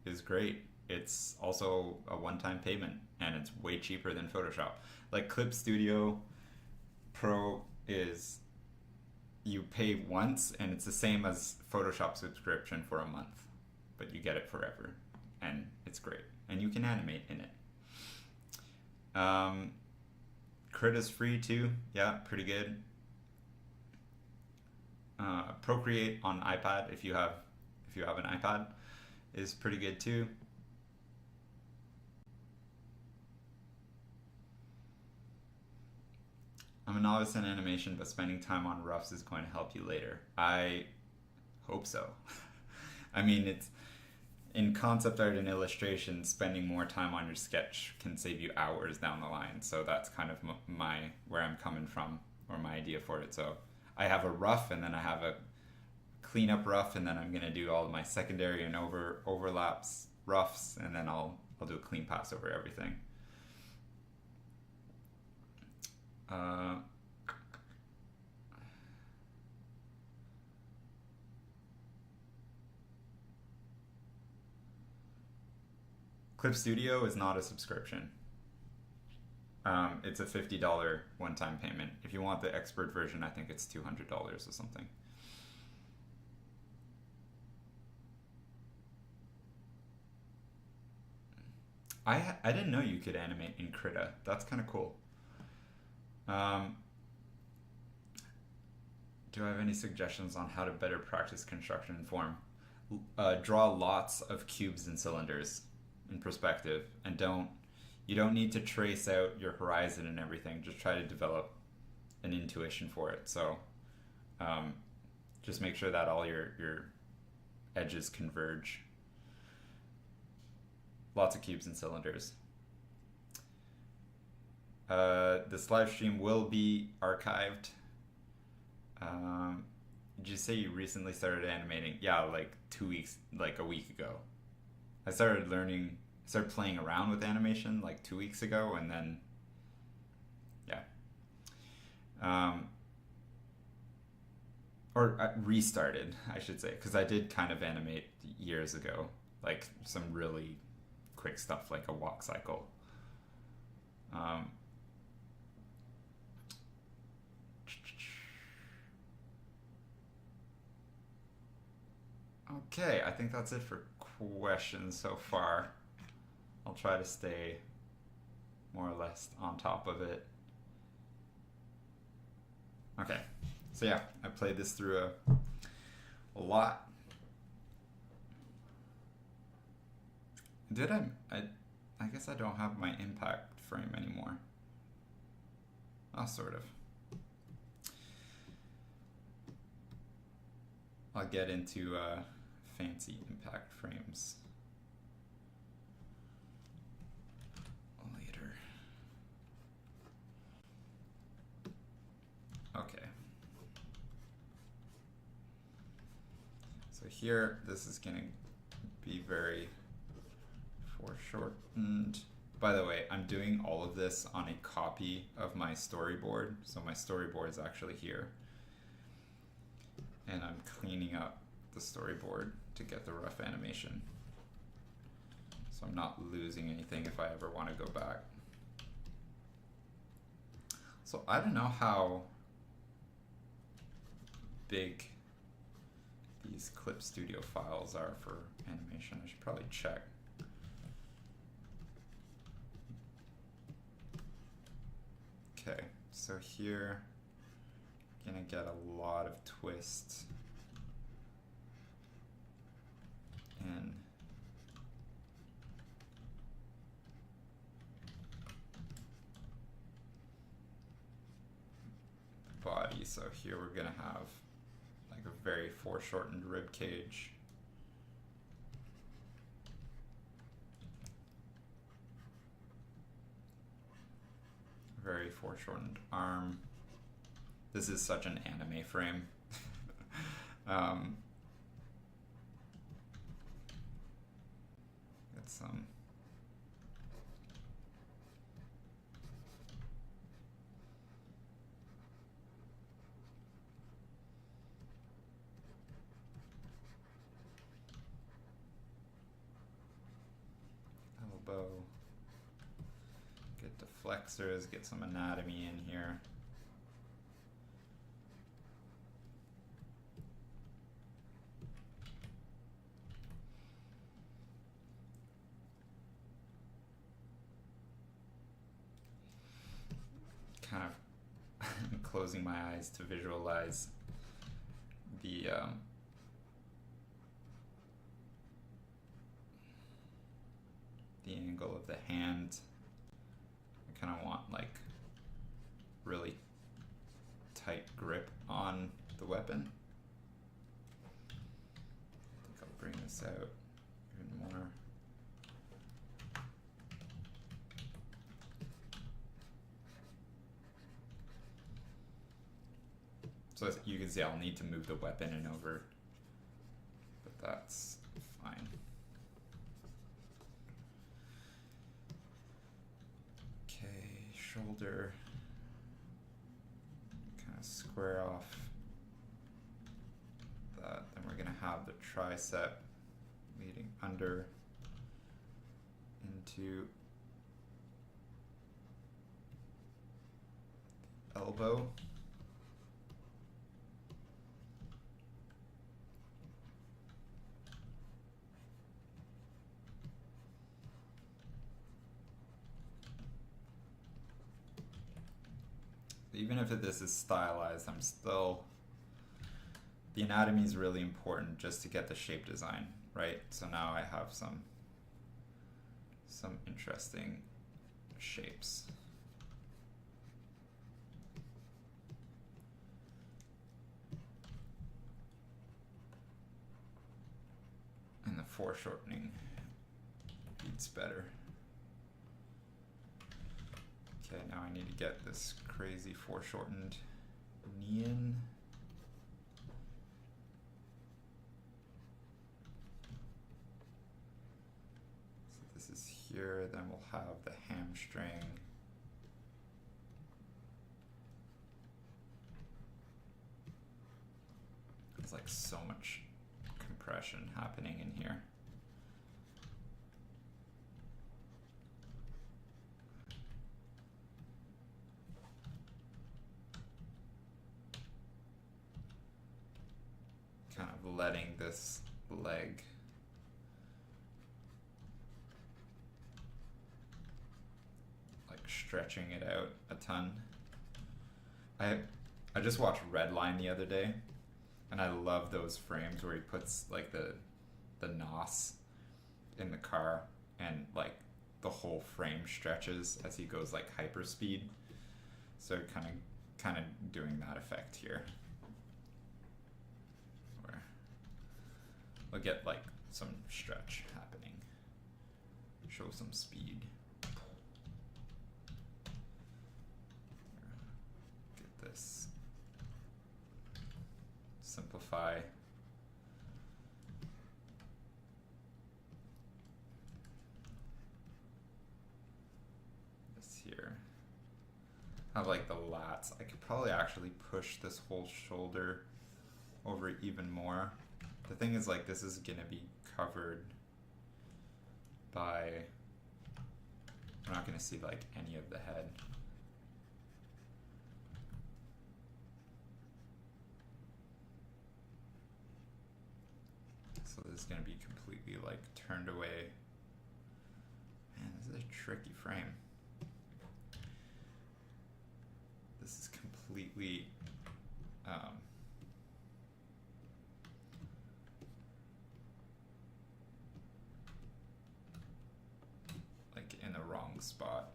is great. It's also a one-time payment, and it's way cheaper than Photoshop. Like Clip Studio Pro is, you pay once, and it's the same as Photoshop subscription for a month, but you get it forever, and it's great, and you can animate in it. Crit is free too. Yeah, pretty good. Procreate on iPad, if you have an iPad, is pretty good too. I'm a novice in animation, but spending time on roughs is going to help you later. I hope so. I mean, it's in concept art and illustration, spending more time on your sketch can save you hours down the line. So that's kind of where I'm coming from. or my idea for it. So I have a rough, and then I have a cleanup rough, and then I'm gonna do all of my secondary and overlaps roughs, and then I'll do a clean pass over everything. Clip Studio is not a subscription. It's a $50 one-time payment. If you want the expert version, I think it's $200 or something. I didn't know you could animate in Krita. That's kind of cool. Do I have any suggestions on how to better practice construction in form? Draw lots of cubes and cylinders in perspective, and you don't need to trace out your horizon and everything. Just try to develop an intuition for it. So just make sure that all your edges converge. Lots of cubes and cylinders. This live stream will be archived. Did you say you recently started animating? Yeah, like 2 weeks, like a week ago. I started playing around with animation like 2 weeks ago, and then, yeah. Or I restarted, I should say, because I did kind of animate years ago, like some really quick stuff like a walk cycle. Okay, I think that's it for questions so far. I'll try to stay more or less on top of it. Okay, so yeah, I played this through a lot. Did I guess I don't have my impact frame anymore. Oh, sort of. I'll get into fancy impact frames later. Okay. So here, this is going to be very foreshortened. By the way, I'm doing all of this on a copy of my storyboard. So my storyboard is actually here. And I'm cleaning up the storyboard to get the rough animation. So I'm not losing anything if I ever want to go back. So I don't know how big these Clip Studio files are for animation. I should probably check. Okay, so here gonna get a lot of twists in the body. So here we're gonna have like a very foreshortened rib cage. Very foreshortened arm. This is such an anime frame. Get some elbow. Get the flexors, get some anatomy in here. Kind of closing my eyes to visualize the angle of the hand. I kind of want like really tight grip on the weapon. I think I'll bring this out even more. So as you can see, I'll need to move the weapon in over, but that's fine. Okay, shoulder, kind of square off that. Then we're gonna have the tricep leading under into elbow. Even if this is stylized, I'm still, the anatomy is really important just to get the shape design right. So now I have some interesting shapes. And the foreshortening beats better. Okay, now I need to get this crazy foreshortened knee in. So this is here, then we'll have the hamstring. There's like so much compression happening in here. Kind of letting this leg like stretching it out a ton. I just watched Redline the other day, and I love those frames where he puts like the NOS in the car and like the whole frame stretches as he goes like hyperspeed. So kind of doing that effect here. We'll get like some stretch happening, show some speed. Get this, simplify. This here. Have like the lats. I could probably actually push this whole shoulder over even more. The thing is, like, this is gonna be covered by, we're not gonna see like any of the head. So this is gonna be completely like turned away. Man, this is a tricky frame. This is completely like in the wrong spot.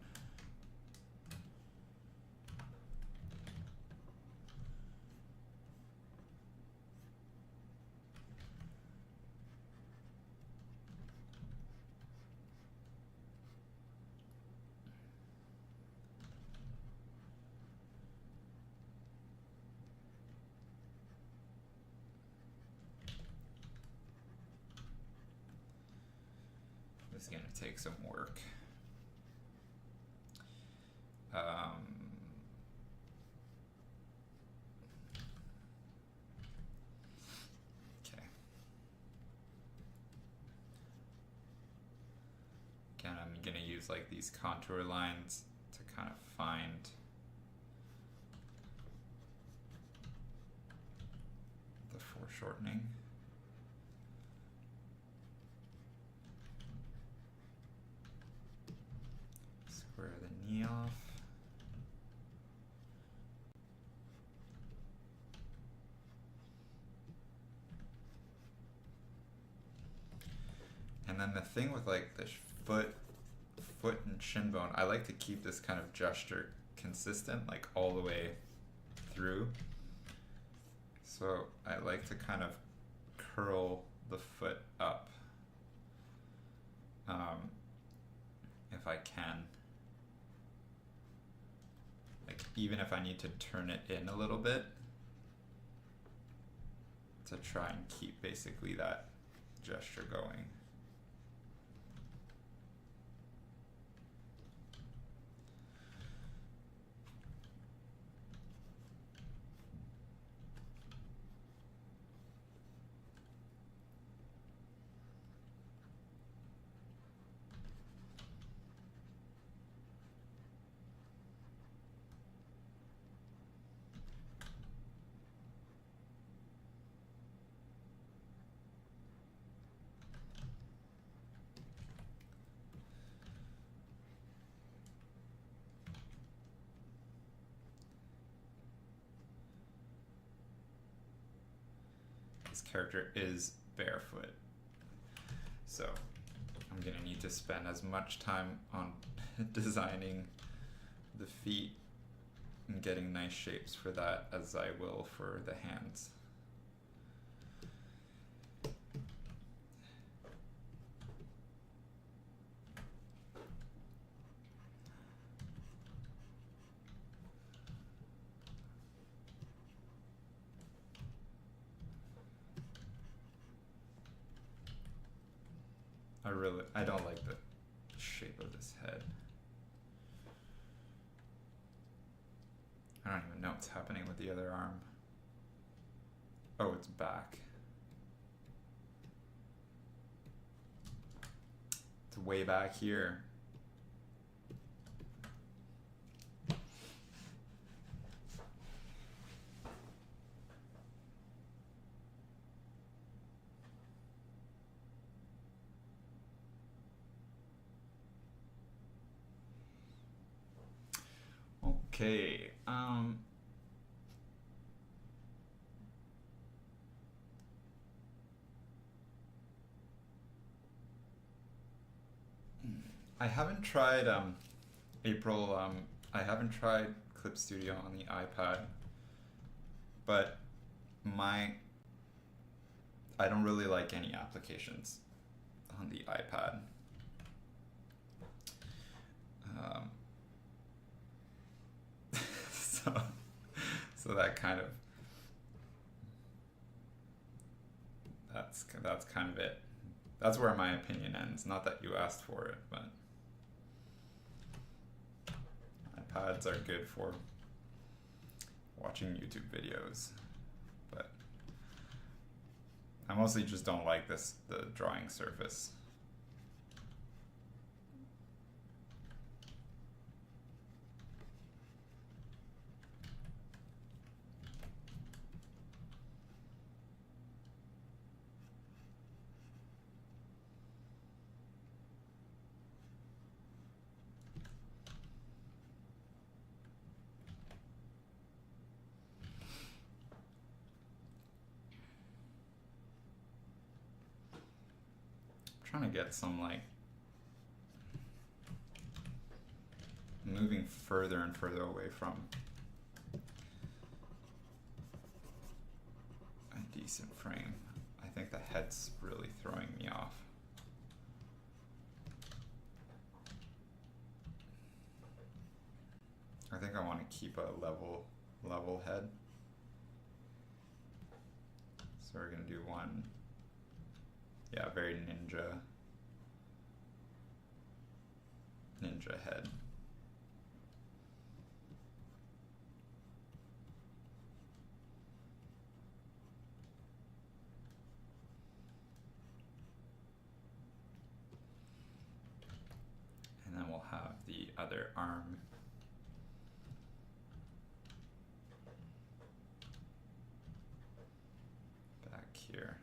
This is going to take some work. Okay. Again, I'm going to use like these contour lines to kind of find the foreshortening. Square the knee off. And then the thing with like the foot and shin bone, I like to keep this kind of gesture consistent, like all the way through. So I like to kind of curl the foot up, if I can. Like even if I need to turn it in a little bit, to try and keep basically that gesture going. This character is barefoot, so I'm gonna need to spend as much time on designing the feet and getting nice shapes for that as I will for the hands. I don't like the shape of this head. I don't even know what's happening with the other arm. Oh, it's back. It's way back here. Okay, I haven't tried April. I haven't tried Clip Studio on the iPad, but I don't really like any applications on the iPad. So that kind of that's kind of it. That's where my opinion ends. Not that you asked for it, but iPads are good for watching YouTube videos. But I mostly just don't like the drawing surface. Trying to get some like moving further and further away from a decent frame. I think the head's really throwing me off. I think I want to keep a level head. So we're gonna do one. Yeah, very ninja head. And then we'll have the other arm. Back here.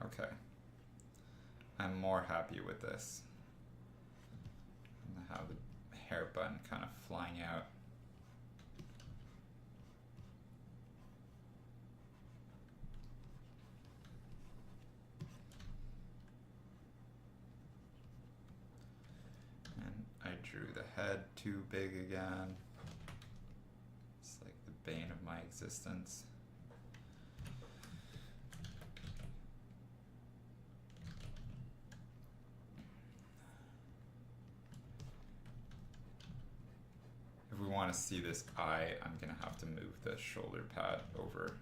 Okay, I'm more happy with this. And have the hair bun kind of flying out. drew the head too big again. It's like the bane of my existence. If we want to see this eye, I'm going to have to move the shoulder pad over.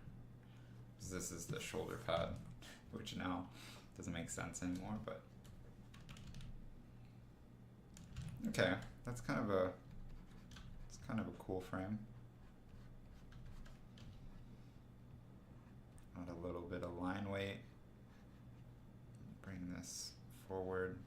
Because this is the shoulder pad, which now doesn't make sense anymore, but okay, that's kind of a cool frame. Add a little bit of line weight. Bring this forward.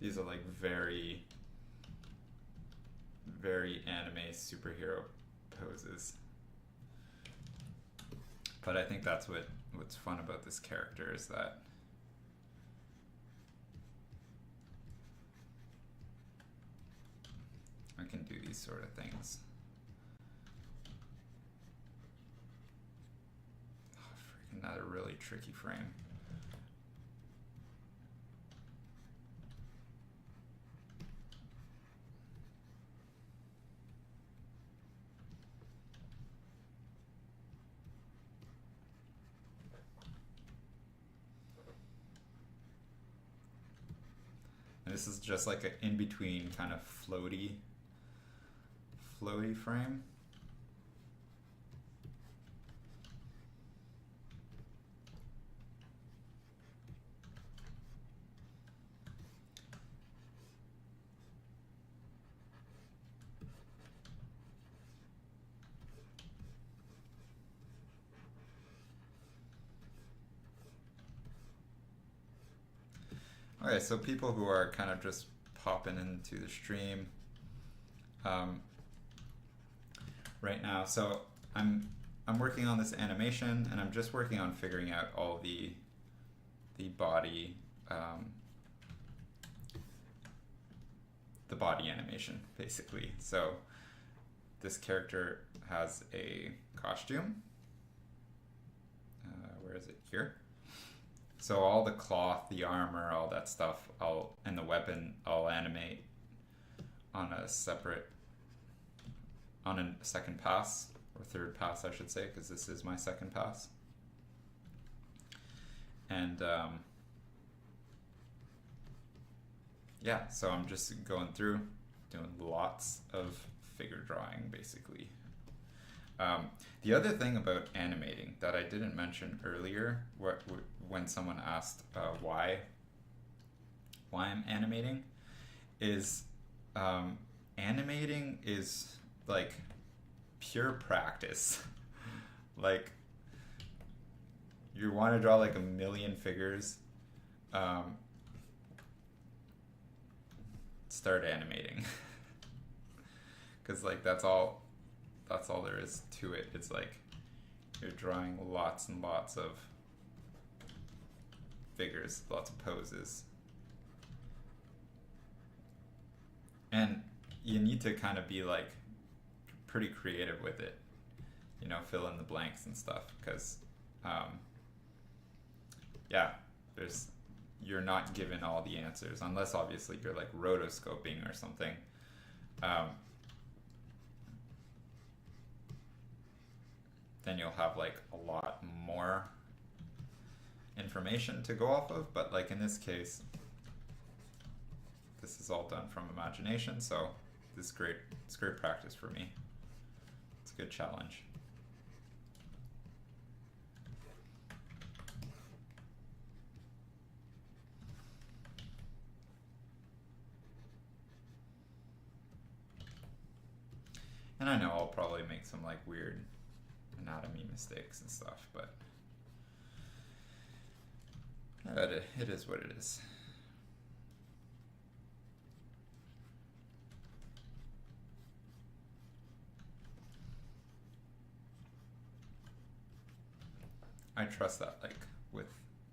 These are like very, very anime superhero poses. But I think that's what's fun about this character, is that I can do these sort of things. Oh, freaking another really tricky frame. This is just like an in-between kind of floaty frame. Okay, so people who are kind of just popping into the stream right now. So I'm working on this animation, and I'm just working on figuring out all the body animation, basically. So this character has a costume. Where is it? Here. So all the cloth, the armor, all that stuff, and the weapon, I'll animate on a second pass, or third pass, I should say, because this is my second pass. And yeah, so I'm just going through, doing lots of figure drawing, basically. The other thing about animating that I didn't mention earlier, when someone asked why I'm animating, is animating is like pure practice. Like, you want to draw like a million figures, start animating. Because like that's all there is to it. It's like you're drawing lots and lots of figures, lots of poses. And you need to kind of be like pretty creative with it, you know, fill in the blanks and stuff, because yeah, you're not given all the answers, unless obviously you're like rotoscoping or something. Then you'll have like a lot more information to go off of, but like in this case, this is all done from imagination, so this is great. It's great practice for me. It's a good challenge. And I know I'll probably make some like weird anatomy mistakes and stuff, but it is what it is. I trust that like with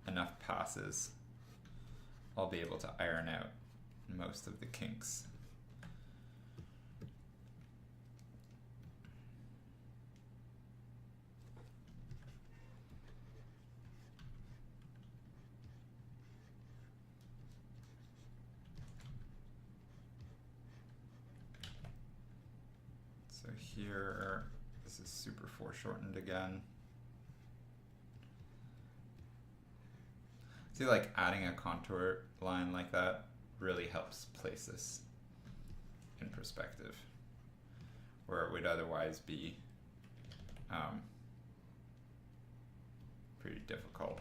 enough passes, I'll be able to iron out most of the kinks. So here, this is super foreshortened again. See, like adding a contour line like that really helps place this in perspective, where it would otherwise be pretty difficult.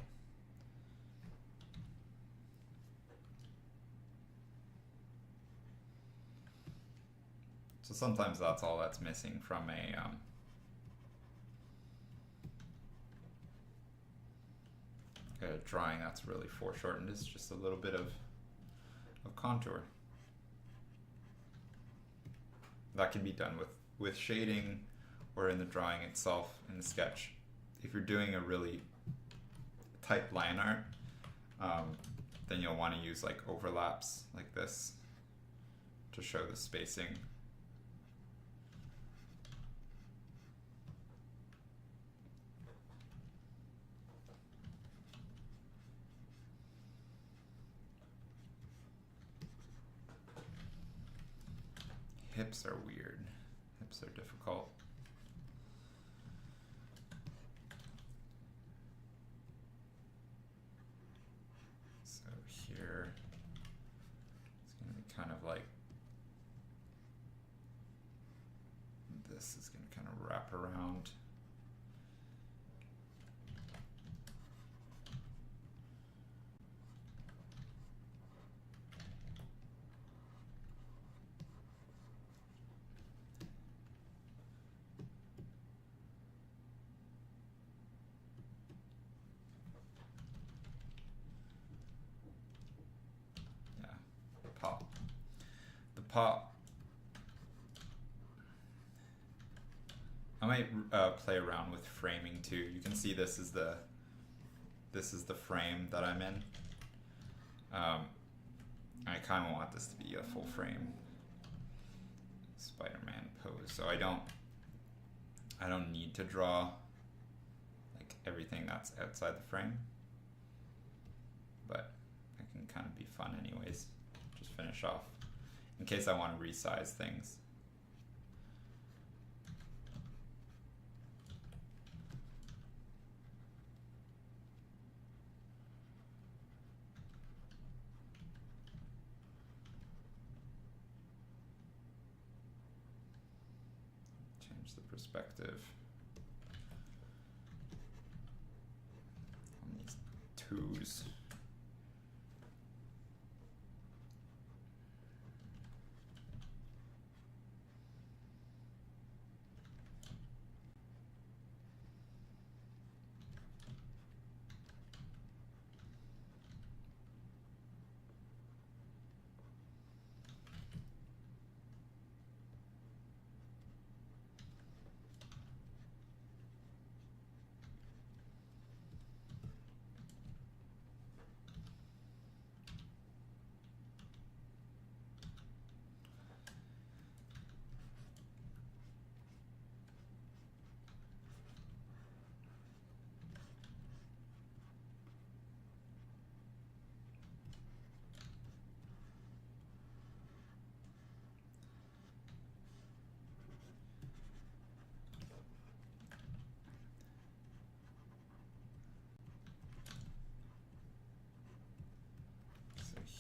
So sometimes that's all that's missing from a drawing that's really foreshortened, is just a little bit of contour. That can be done with shading or in the drawing itself, in the sketch. If you're doing a really tight line art, then you'll want to use like overlaps like this to show the spacing. Hips are weird. Hips are difficult. So here, it's going to be kind of like, this is going to kind of wrap around. Pop. I might play around with framing too. You can see this is the frame that I'm in. I kind of want this to be a full frame Spider-Man pose, so I don't need to draw like everything that's outside the frame, but it can kind of be fun anyways. Just finish off in case I want to resize things. Change the perspective on these twos.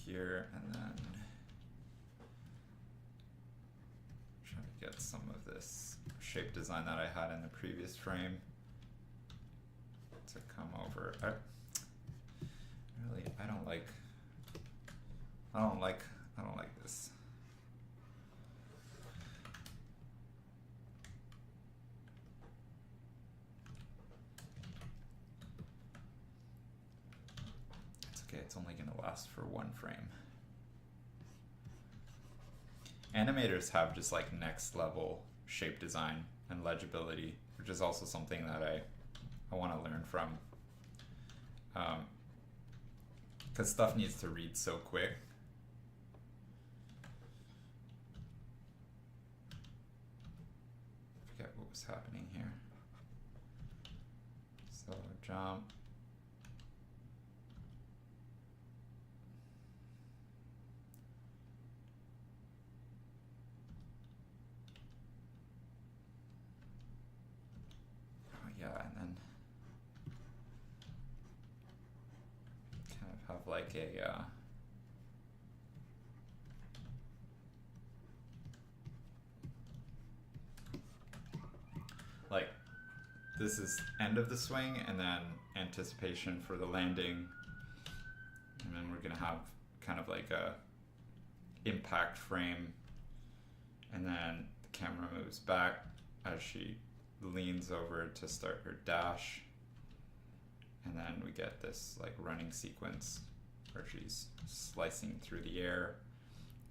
Here, and then try to get some of this shape design that I had in the previous frame to come over. I don't like this. Okay, it's only going to last for one frame. Animators have just like next level shape design and legibility, which is also something that I want to learn from. because stuff needs to read so quick. Forget what was happening here. So jump. Oh yeah, and then kind of have like a like this is end of the swing and then anticipation for the landing, and then we're gonna have kind of like a impact frame, and then the camera moves back as she leans over to start her dash, and then we get this like running sequence where she's slicing through the air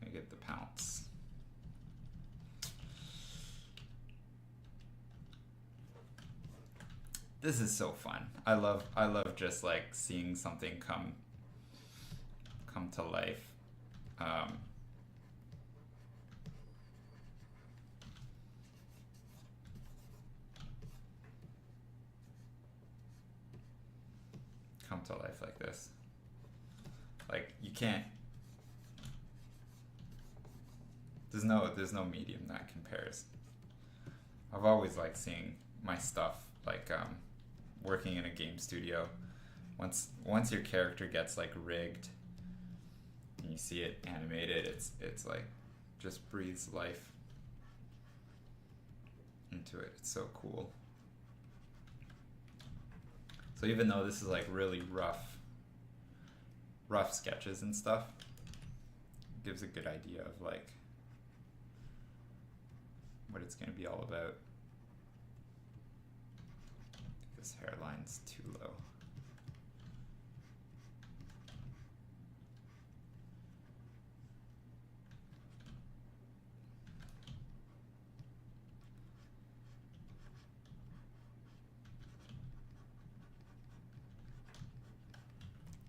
and get the pounce. This is so fun. I love just like seeing something come to life. Come to life like this. Like you can't. There's no medium that compares. I've always liked seeing my stuff like working in a game studio. Once your character gets like rigged and you see it animated, it's like just breathes life into it. It's so cool. So even though this is like really rough sketches and stuff, it gives a good idea of like what it's going to be all about. This hairline's too low.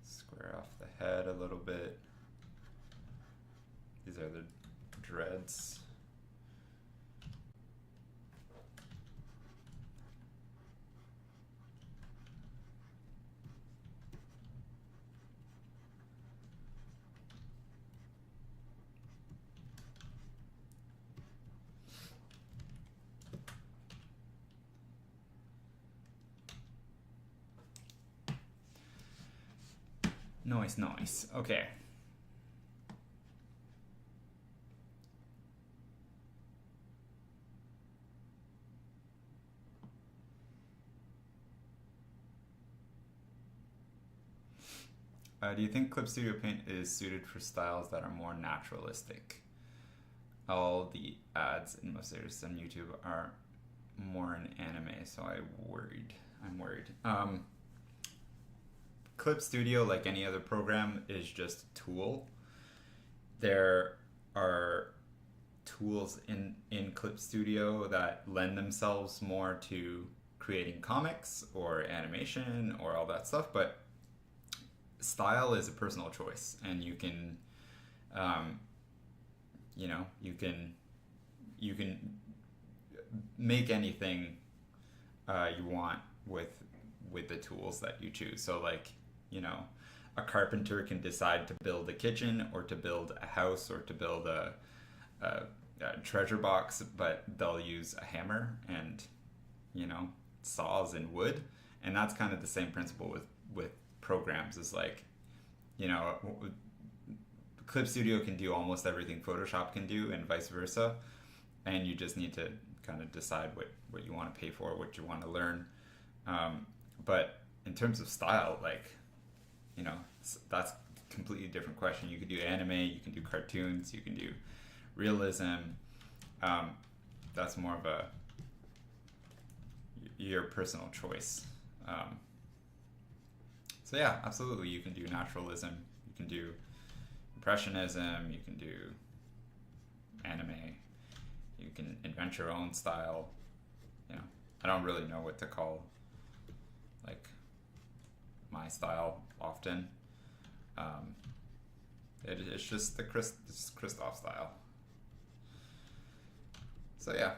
Square off the head a little bit. These are the dreads. Nice. Okay. Do you think Clip Studio Paint is suited for styles that are more naturalistic? All the ads in most areas on YouTube are more in anime, so I'm worried. Clip Studio, like any other program, is just a tool. There are tools in Clip Studio that lend themselves more to creating comics or animation or all that stuff, but style is a personal choice, and you can you can make anything you want with the tools that you choose. So like, a carpenter can decide to build a kitchen or to build a house or to build a treasure box, but they'll use a hammer and saws and wood, and that's kind of the same principle with programs. Is like, Clip Studio can do almost everything Photoshop can do, and vice versa, and you just need to kind of decide what you want to pay for, what you want to learn. But in terms of style, like, that's a completely different question. You could do anime, you can do cartoons, you can do realism. That's more of your personal choice. So yeah, absolutely, you can do naturalism, you can do impressionism, you can do anime, you can invent your own style. I don't really know what to call like my style often. It's just the Christoph style. So yeah.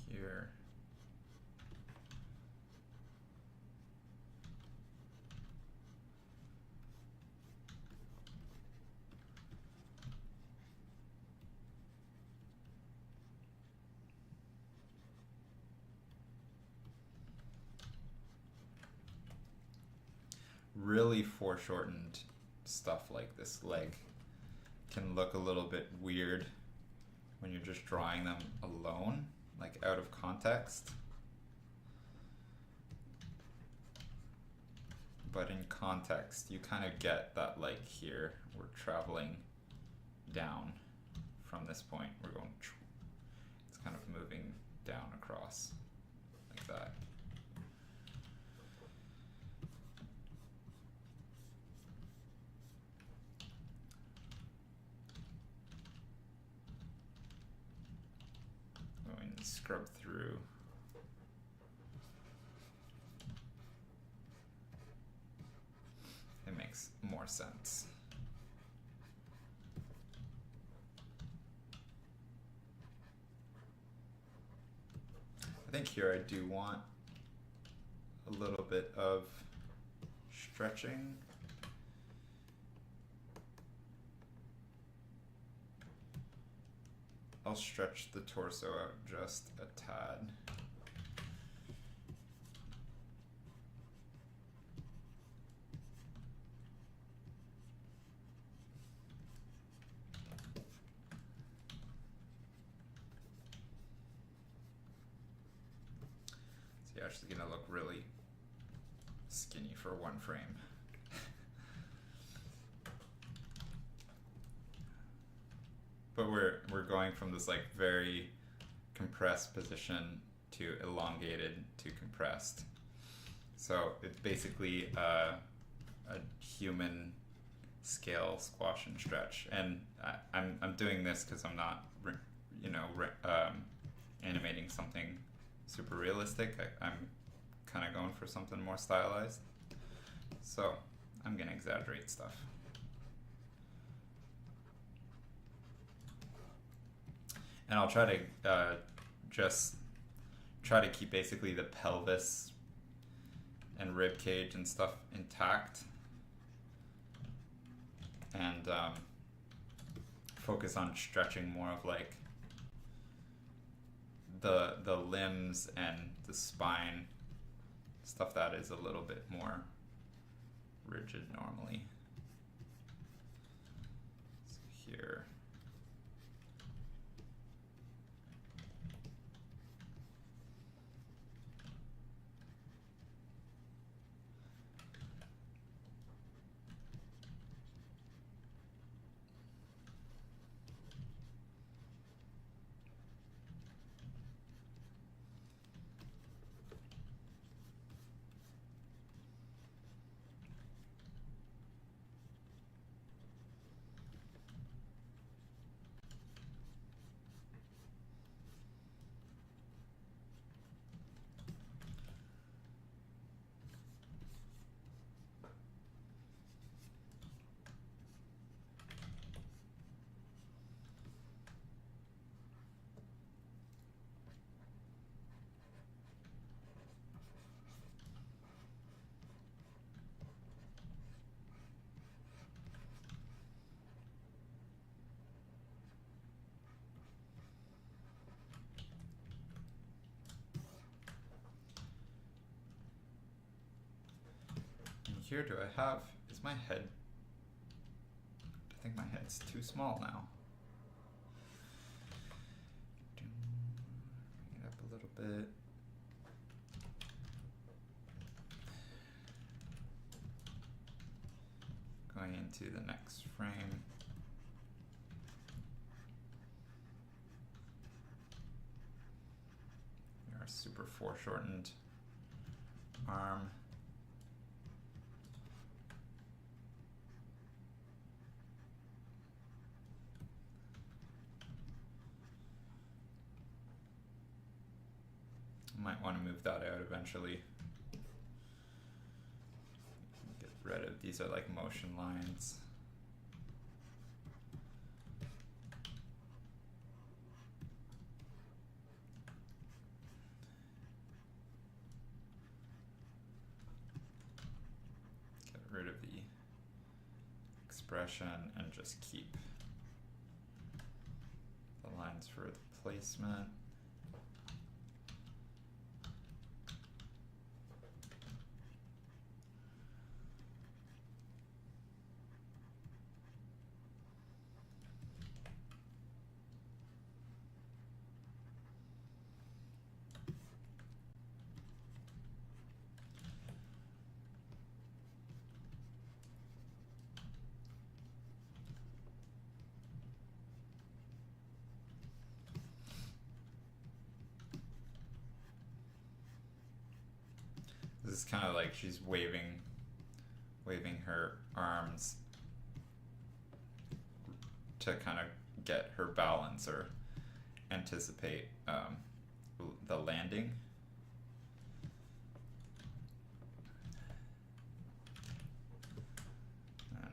Here. Really foreshortened stuff like this leg can look a little bit weird when you're just drawing them alone, like out of context. But in context, you kind of get that, like here, we're traveling down from this point. We're going, it's kind of moving down across like that. Going to scrub through. It makes more sense. I think here I do want a little bit of stretching. I'll stretch the torso out just a tad. It's actually gonna look really skinny for one frame. But we're going from this like very compressed position to elongated to compressed. So it's basically a human scale squash and stretch. And I'm doing this because I'm not animating something super realistic. I'm kind of going for something more stylized. So I'm gonna exaggerate stuff. And I'll try to just try to keep basically the pelvis and rib cage and stuff intact, and focus on stretching more of like the limbs and the spine, stuff that is a little bit more rigid normally. So here. Here, do I have, is my head, I think my head's too small now. Bring it up a little bit. Going into the next frame. super foreshortened arm. Might want to move that out eventually. Get rid of these are like motion lines. Get rid of the expression and just keep the lines for the placement. This is kind of like she's waving her arms to kind of get her balance or anticipate the landing. And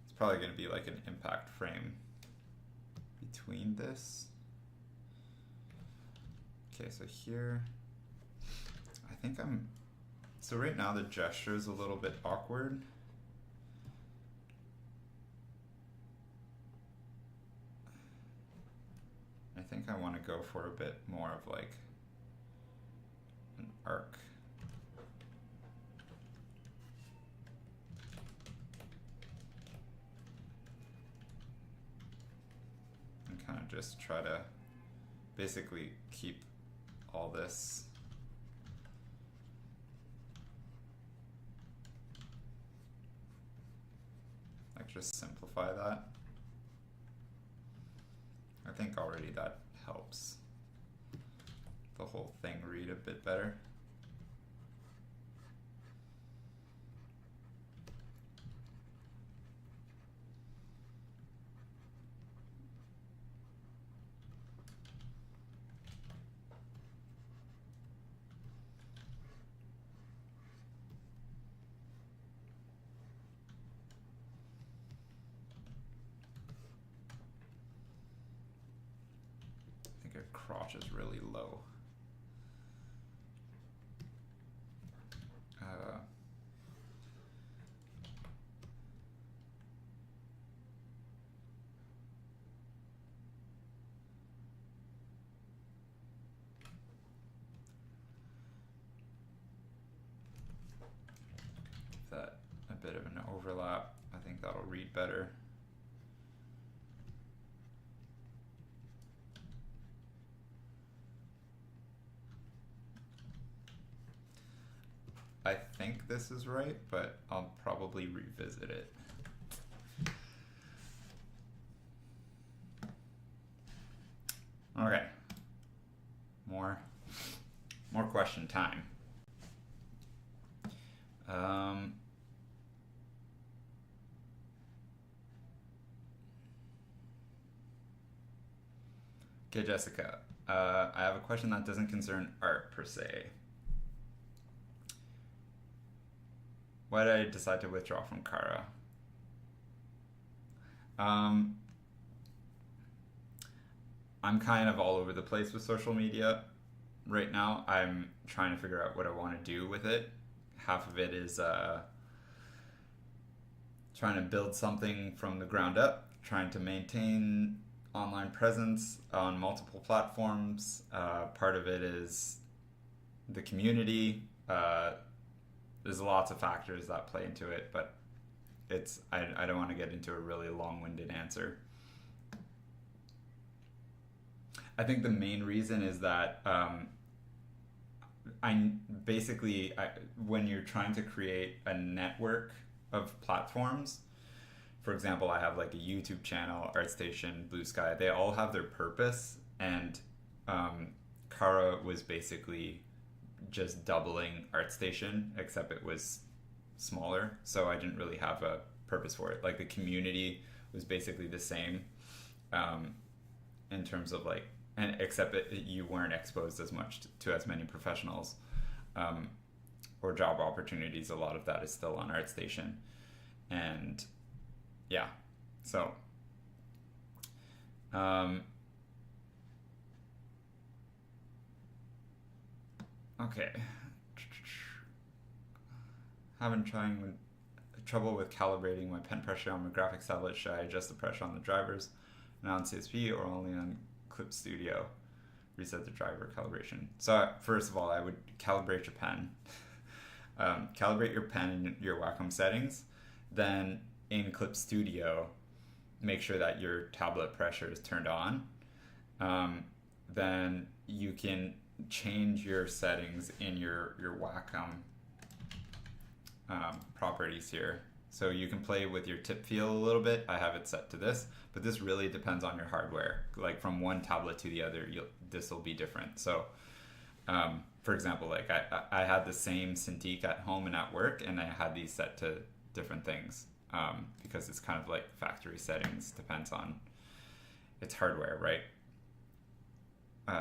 it's probably going to be like an impact frame between this. Okay, so here, I think so right now the gesture is a little bit awkward. I think I want to go for a bit more of like an arc. And kind of just try to basically keep all this like just simplify that. I think already that helps the whole thing read a bit better. Crotch is really low. That a bit of an overlap. I think that'll read better. I think this is right, but I'll probably revisit it. Okay. More question time. Okay, Jessica. I have a question that doesn't concern art per se. Why did I decide to withdraw from Kara? I'm kind of all over the place with social media right now. I'm trying to figure out what I want to do with it. Half of it is trying to build something from the ground up, trying to maintain online presence on multiple platforms. Part of it is the community. There's lots of factors that play into it, but I don't want to get into a really long-winded answer. I think the main reason is that when you're trying to create a network of platforms, for example, I have like a YouTube channel, ArtStation, Blue Sky, they all have their purpose, and Kara was basically just doubling ArtStation, except it was smaller, so I didn't really have a purpose for it. Like the community was basically the same, in terms of like, and except you weren't exposed as much to as many professionals, or job opportunities. A lot of that is still on ArtStation, and yeah, so okay. Having trouble with calibrating my pen pressure on my graphics tablet. Should I adjust the pressure on the drivers and on CSP or only on Clip Studio? Reset the driver calibration. So first of all, I would calibrate your pen. Calibrate your pen in your Wacom settings. Then in Clip Studio, make sure that your tablet pressure is turned on. Then you can change your settings in your Wacom properties here. So you can play with your tip feel a little bit. I have it set to this, but this really depends on your hardware. Like from one tablet to the other, this will be different. So for example, like I had the same Cintiq at home and at work, and I had these set to different things, because it's kind of like factory settings, depends on its hardware, right?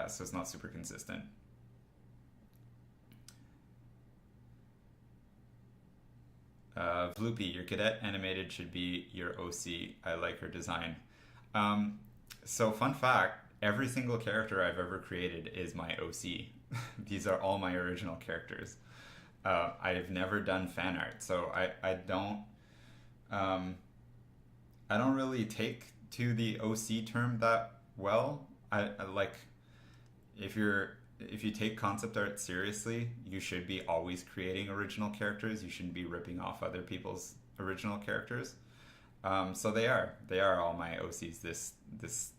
So it's not super consistent. Vloopy, your cadet animated should be your OC. I like her design. So fun fact, every single character I've ever created is my OC. These are all my original characters. I've never done fan art, so I don't really take to the OC term that well. I like, if you take concept art seriously, you should be always creating original characters. You shouldn't be ripping off other people's original characters. So they are all my OCs. This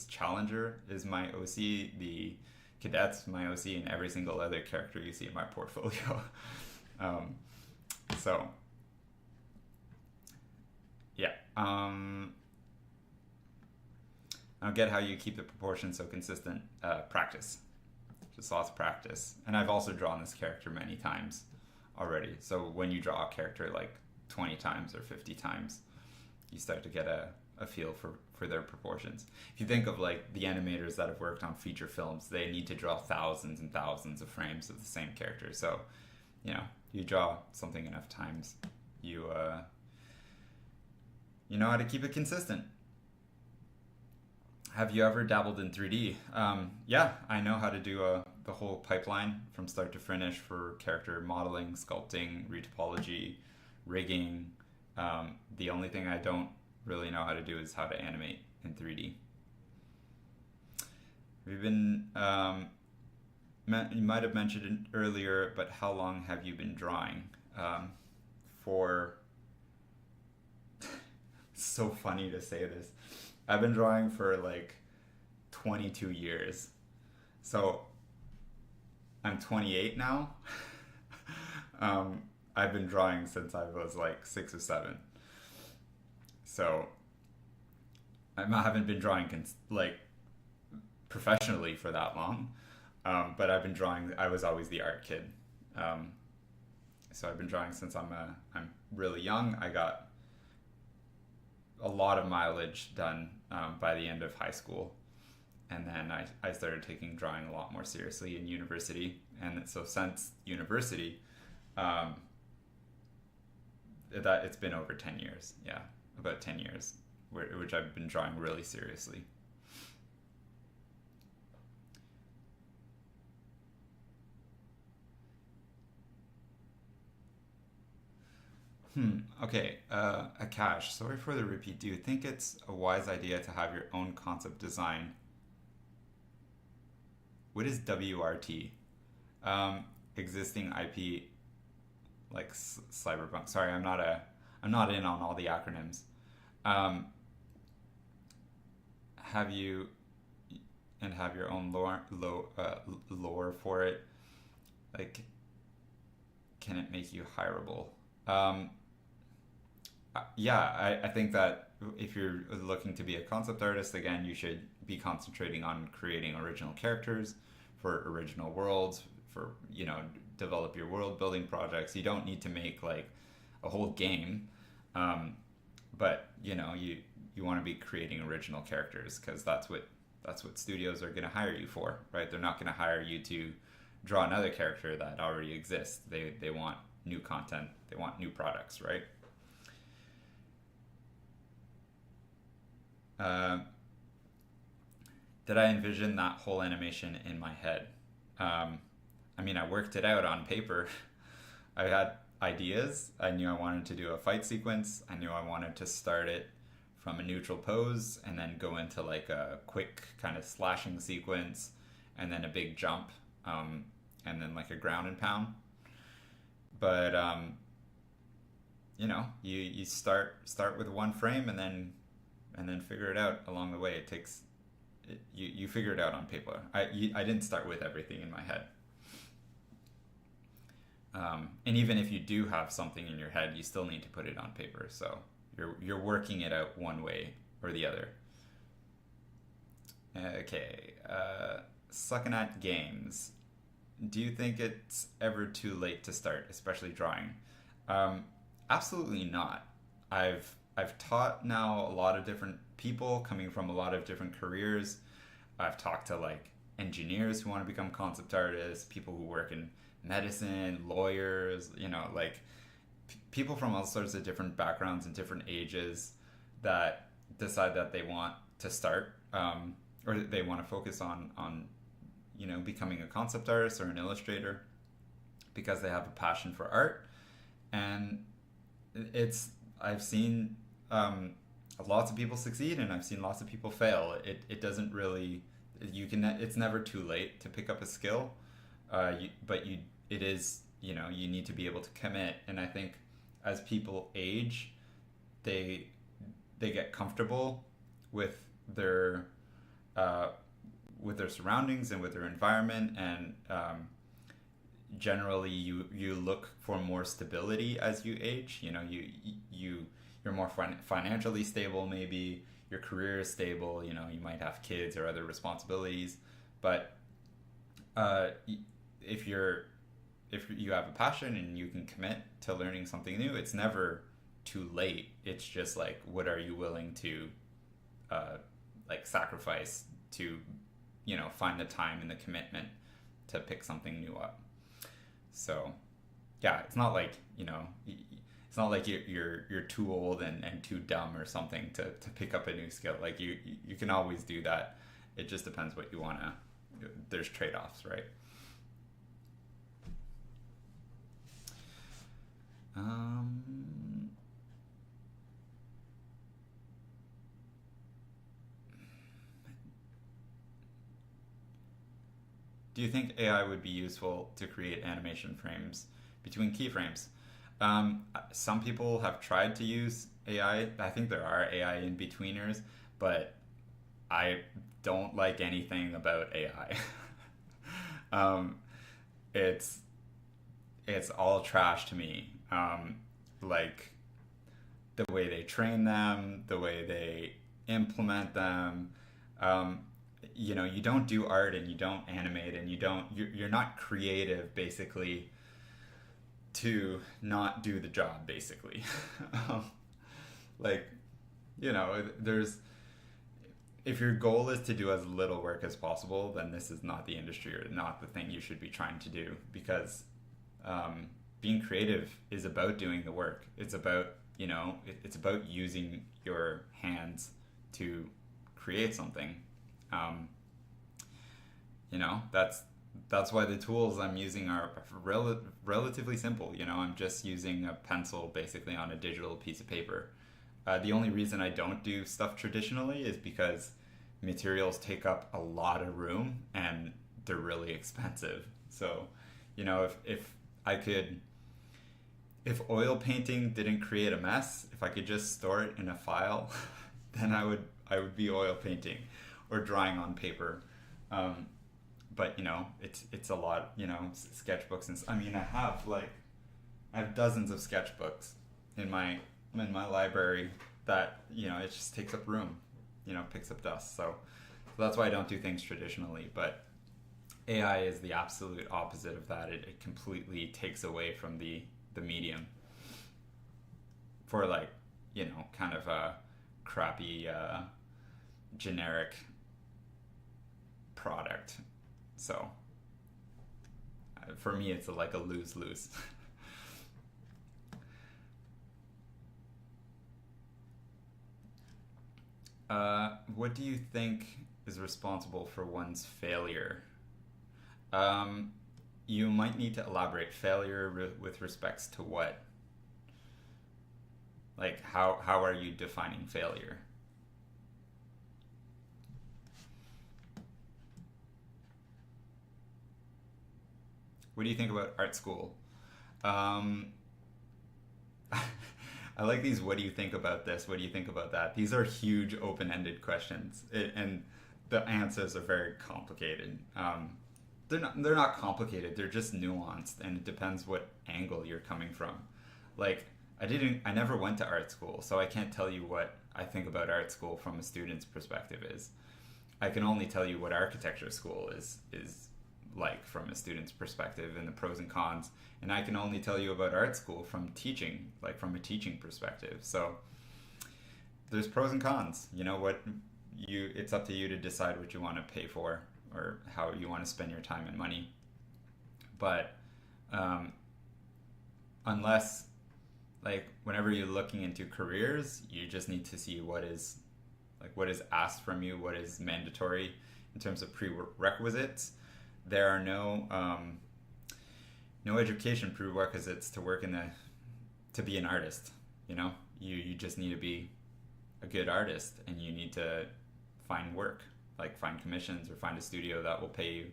Challenger is my OC. The Cadet's my OC, and every single other character you see in my portfolio. So yeah. I don't get how you keep the proportions so consistent. Practice. Just lots of practice. And I've also drawn this character many times already. So when you draw a character like 20 times or 50 times, you start to get a feel for their proportions. If you think of like the animators that have worked on feature films, they need to draw thousands and thousands of frames of the same character. So, you draw something enough times, you know how to keep it consistent. Have you ever dabbled in 3D? Yeah, I know how to do the whole pipeline from start to finish for character modeling, sculpting, retopology, rigging. The only thing I don't really know how to do is how to animate in 3D. We've been, you might have mentioned it earlier, but how long have you been drawing? For, it's so funny to say this. I've been drawing for like 22 years. So I'm 28 now. I've been drawing since I was like 6 or 7. So I haven't been drawing like professionally for that long. But I've been drawing, I was always the art kid. So I've been drawing since I'm really young. I got a lot of mileage done by the end of high school, and then I started taking drawing a lot more seriously in university. And so since university, that it's been over 10 years. Yeah, about 10 years, which I've been drawing really seriously. Okay, Akash, sorry for the repeat. Do you think it's a wise idea to have your own concept design? What is WRT? Existing IP, like cyberpunk. Sorry, I'm not in on all the acronyms. Have you have your own lore for it? Like, can it make you hireable? Yeah, I think that if you're looking to be a concept artist, again, you should be concentrating on creating original characters for original worlds, for, you know, develop your world building projects. You don't need to make like a whole game, but you know, you want to be creating original characters, because that's what studios are going to hire you for, right? They're not going to hire you to draw another character that already exists. They want new content. They want new products, right? Did I envision that whole animation in my head? I mean, I worked it out on paper. I had ideas. I knew I wanted to do a fight sequence. I knew I wanted to start it from a neutral pose and then go into like a quick kind of slashing sequence and then a big jump, and then like a ground and pound. But you know, you start with one frame and then figure it out along the way. It takes you figure it out on paper. I didn't start with everything in my head. And even if you do have something in your head, you still need to put it on paper. So you're working it out one way or the other. Okay, sucking at games. Do you think it's ever too late to start, especially drawing? Absolutely not. I've taught now a lot of different people coming from a lot of different careers. I've talked to like engineers who want to become concept artists, people who work in medicine, lawyers, you know, like people from all sorts of different backgrounds and different ages that decide that they want to start, or they want to focus on you know, becoming a concept artist or an illustrator because they have a passion for art. And I've seen lots of people succeed and I've seen lots of people fail. It doesn't really, it's never too late to pick up a skill, it is, you know, you need to be able to commit. And I think as people age, they get comfortable with their surroundings and with their environment, and generally you look for more stability as you age. You know, you're more financially stable, maybe your career is stable, you know, you might have kids or other responsibilities, but if you have a passion and you can commit to learning something new, it's never too late. It's just like, what are you willing to like sacrifice to, you know, find the time and the commitment to pick something new up. So yeah, it's not like, you know, it's not like you're too old and too dumb or something to pick up a new skill. Like you can always do that. It just depends what you want to, there's trade-offs, right? Do you think AI would be useful to create animation frames between keyframes? Some people have tried to use AI. I think there are AI in-betweeners, but I don't like anything about AI. It's all trash to me. Like the way they train them, the way they implement them. You know, you don't do art and you don't animate and you're not creative basically to not do the job basically. Like, you know, if your goal is to do as little work as possible, then this is not the industry or not the thing you should be trying to do, because being creative is about doing the work. It's about, you know, it's about using your hands to create something. You know, that's why the tools I'm using are relatively simple. You know, I'm just using a pencil basically on a digital piece of paper. The only reason I don't do stuff traditionally is because materials take up a lot of room and they're really expensive. So, you know, if oil painting didn't create a mess, if I could just store it in a file, then I would be oil painting or drawing on paper. But you know, it's a lot, you know, sketchbooks and I mean, I have dozens of sketchbooks in my library that, you know, it just takes up room, you know, picks up dust. So that's why I don't do things traditionally. But AI is the absolute opposite of that. It completely takes away from the medium for like, kind of a crappy generic product. So for me, it's like a lose-lose. What do you think is responsible for one's failure? Um, you might need to elaborate. Failure with respects to what? Like, how are you defining failure? What do you think about art school? Um, I like these. What do you think about this? What do you think about that? These are huge, open-ended questions, and the answers are very complicated. They're not complicated. They're just nuanced, and it depends what angle you're coming from. Like, I never went to art school, so I can't tell you what I think about art school from a student's perspective is. I can only tell you what architecture school is like from a student's perspective and the pros and cons. And I can only tell you about art school from teaching, like from a teaching perspective. So there's pros and cons. It's up to you to decide what you want to pay for or how you want to spend your time and money. But unless, like, whenever you're looking into careers, you just need to see what is asked from you, what is mandatory in terms of prerequisites. There are no education prerequisites to work to be an artist. You just need to be a good artist, and you need to find work, like find commissions or find a studio that will pay you.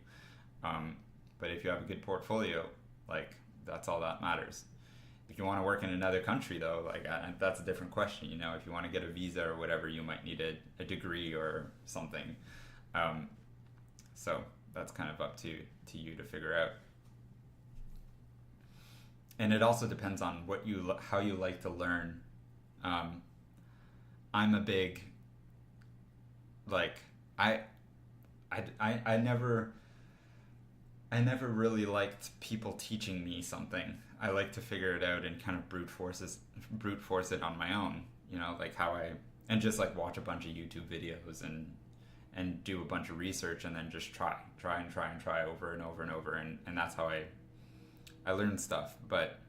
But if you have a good portfolio, like, that's all that matters. If you want to work in another country, though, like, that's a different question. If you want to get a visa or whatever, you might need a degree or something. So that's kind of up to you to figure out. And it also depends on how you like to learn. I'm a big, like, I never really liked people teaching me something. I like to figure it out and kind of brute force it on my own. Like and just like watch a bunch of YouTube videos and do a bunch of research and then just try over and over and over, and that's how I learn stuff. But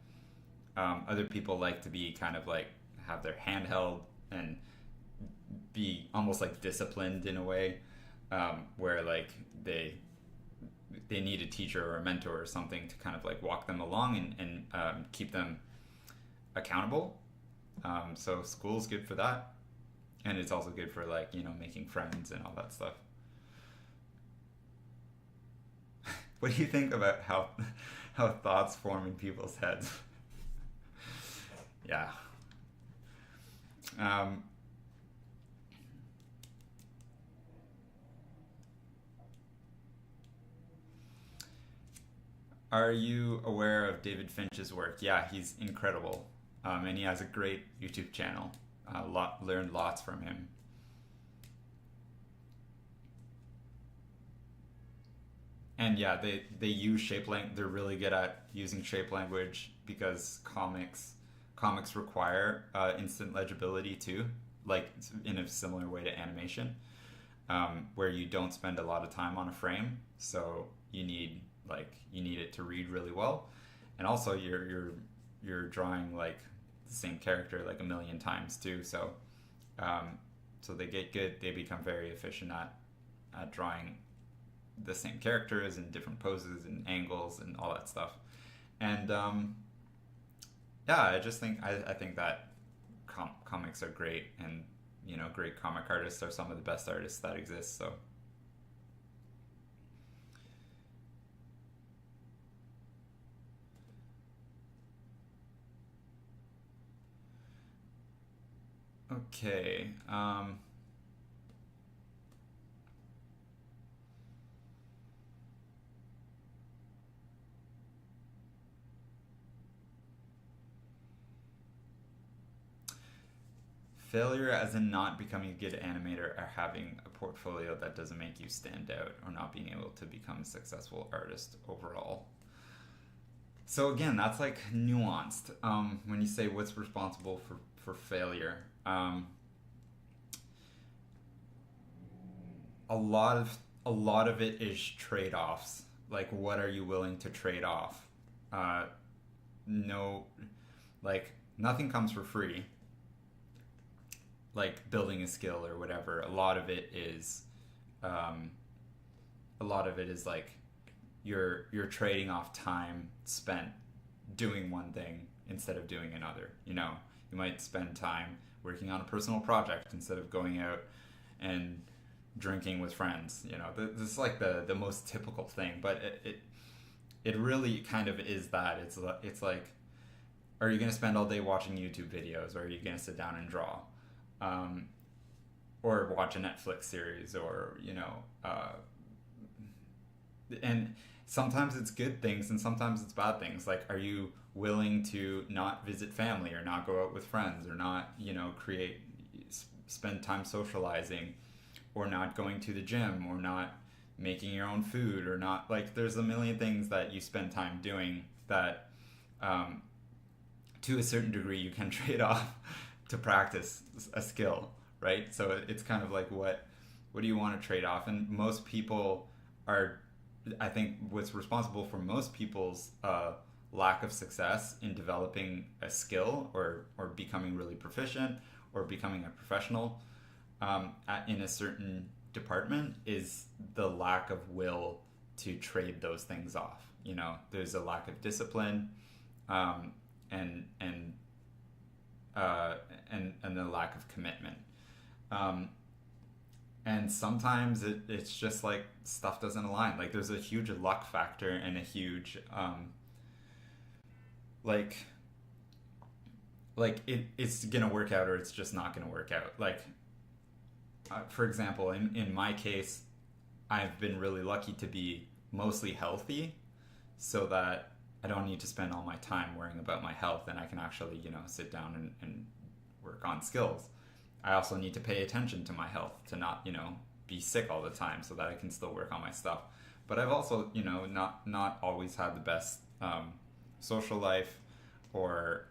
other people like to be kind of like have their hand held and be almost like disciplined in a way, where like they need a teacher or a mentor or something to kind of like walk them along and keep them accountable. So school's good for that. And it's also good for, like, making friends and all that stuff. What do you think about how thoughts form in people's heads? Yeah. Are you aware of David Finch's work? Yeah, he's incredible. And he has a great YouTube channel. Learned lots from him. And yeah, they use shape language. They're really good at using shape language because comics require instant legibility too, like in a similar way to animation, where you don't spend a lot of time on a frame, so you need it to read really well, and also you're drawing like the same character like a million times too, so they get good. They become very efficient at drawing the same characters and different poses and angles and all that stuff. And yeah, I think that comics are great, and great comic artists are some of the best artists that exist. So okay. Failure as in not becoming a good animator or having a portfolio that doesn't make you stand out or not being able to become a successful artist overall. So again, that's like nuanced. When you say what's responsible for failure, a lot of it is trade-offs. Like, what are you willing to trade off? No, like nothing comes for free. Like building a skill or whatever, a lot of it is like you're trading off time spent doing one thing instead of doing another. You know, you might spend time working on a personal project instead of going out and drinking with friends. You know, this is like the most typical thing, but it really kind of is that. It's like, are you going to spend all day watching YouTube videos, or are you going to sit down and draw? Or watch a Netflix series, or, you know, and sometimes it's good things and sometimes it's bad things. Like, are you willing to not visit family or not go out with friends or not, you know, spend time socializing, or not going to the gym, or not making your own food, or not, like, there's a million things that you spend time doing that, to a certain degree, you can trade off to practice a skill, right? So it's kind of like, what do you want to trade off? And most people are, I think what's responsible for most people's lack of success in developing a skill, or becoming really proficient, or becoming a professional in a certain department, is the lack of will to trade those things off. You know, there's a lack of discipline, and the lack of commitment. And sometimes it's just like stuff doesn't align. Like, there's a huge luck factor and a huge it's gonna work out or it's just not gonna work out. Like, for example, in my case, I've been really lucky to be mostly healthy, so that I don't need to spend all my time worrying about my health, and I can actually, you know, sit down and work on skills. I also need to pay attention to my health, to not, you know, be sick all the time, so that I can still work on my stuff. But I've also, you know, not always had the best social life, or,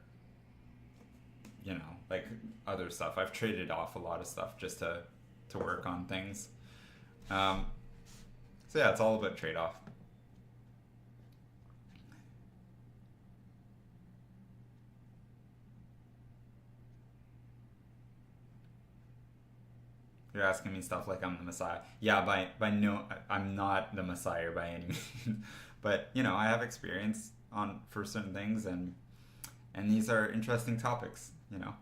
you know, like other stuff. I've traded off a lot of stuff just to work on things. So yeah, it's all about trade-off. You're asking me stuff like I'm the Messiah. Yeah, by no, I'm not the Messiah by any means. But, you know, I have experience for certain things, and these are interesting topics, you know.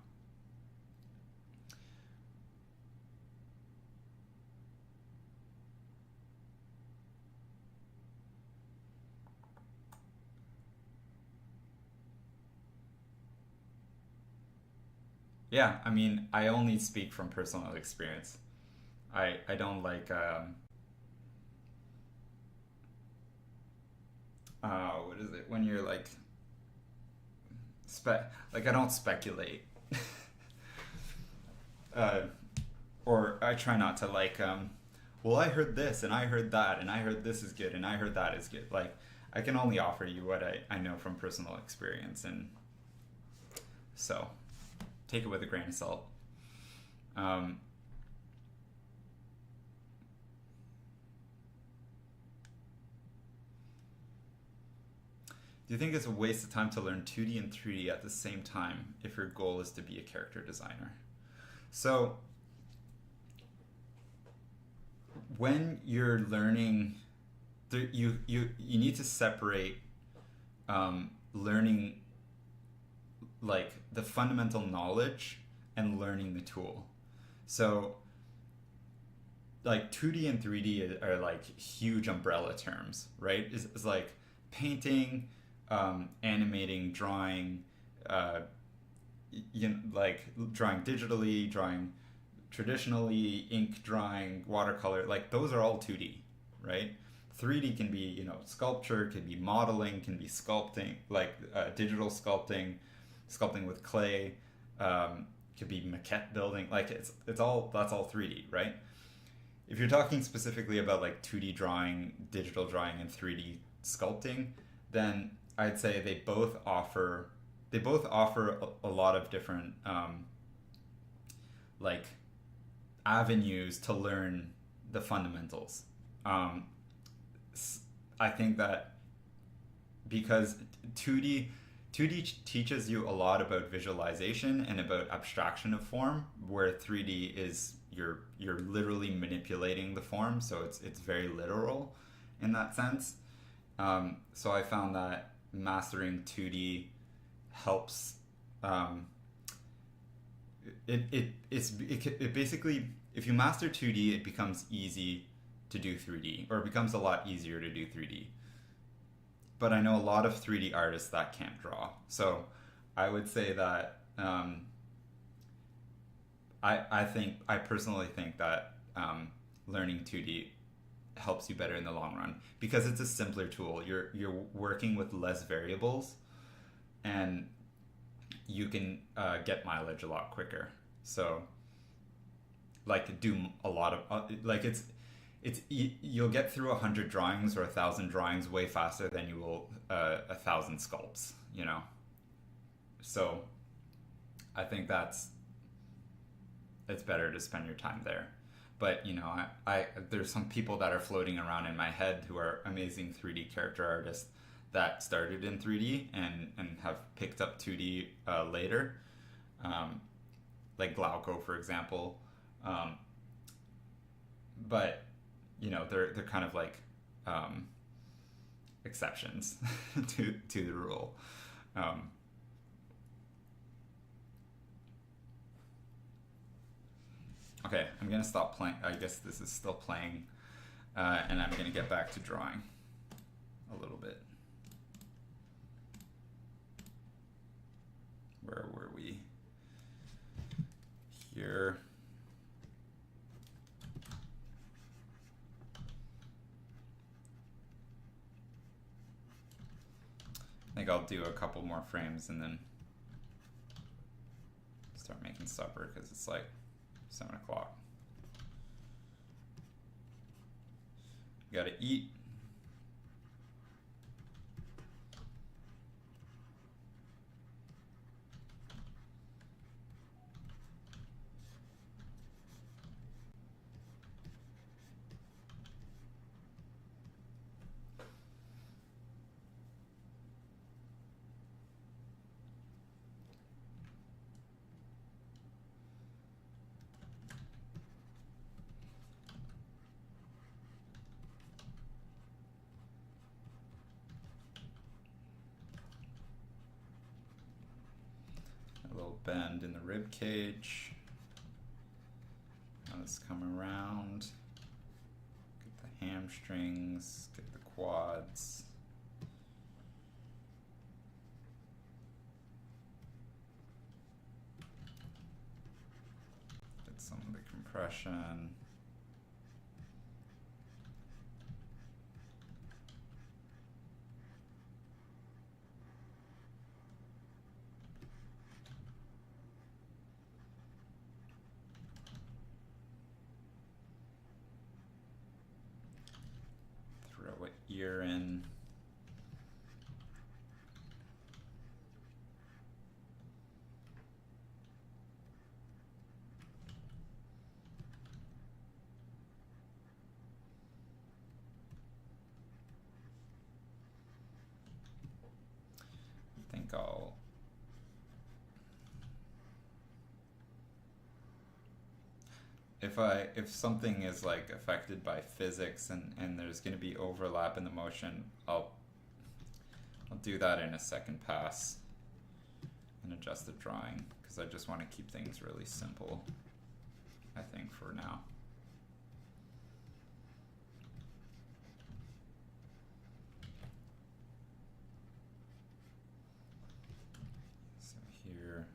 Yeah, I mean, I only speak from personal experience. I don't like what is it when you're like I don't speculate. uh, or I try not to like well, I heard this and I heard that and I heard this is good and I heard that is good. Like, I can only offer you what I know from personal experience, and so take it with a grain of salt. Um, do you think it's a waste of time to learn 2D and 3D at the same time if your goal is to be a character designer? So, when you're learning, you need to separate learning, like, the fundamental knowledge and learning the tool. So, like, 2D and 3D are like huge umbrella terms, right? It's like painting, animating, drawing, like drawing digitally, drawing traditionally, ink drawing, watercolor, like those are all 2D, right? 3D can be, you know, sculpture, can be modeling, can be sculpting, like digital sculpting with clay, could be maquette building. Like it's all, that's all 3D, right? If you're talking specifically about like 2D drawing, digital drawing, and 3D sculpting, then I'd say they both offer a lot of different like avenues to learn the fundamentals. I think that because 2D teaches you a lot about visualization and about abstraction of form, where 3D is you're literally manipulating the form, so it's very literal in that sense. So I found that mastering 2D helps. It basically, if you master 2D, it becomes easy to do 3D, or it becomes a lot easier to do 3D. But I know a lot of 3D artists that can't draw, so I would say that I personally think that learning 2D helps you better in the long run because it's a simpler tool. You're working with less variables, and you can get mileage a lot quicker. So, like, do a lot of you'll get through 100 drawings or 1,000 drawings way faster than you will 1,000 sculpts. You know. So, I think it's better to spend your time there. But you know, I there's some people that are floating around in my head who are amazing 3D character artists that started in 3D and have picked up 2D later, like Glauco, for example. But you know, they're kind of like exceptions to the rule. Okay, I'm gonna stop playing. I guess this is still playing, and I'm gonna get back to drawing a little bit. Where were we? Here. I think I'll do a couple more frames and then start making supper because it's like 7 o'clock. Gotta eat. Bend in the rib cage. Now let's come around. Get the hamstrings, get the quads. Get some of the compression. Ear in. I think I'll if something is like affected by physics and there's going to be overlap in the motion, I'll do that in a second pass and adjust the drawing because I just want to keep things really simple, I think, for now. So here.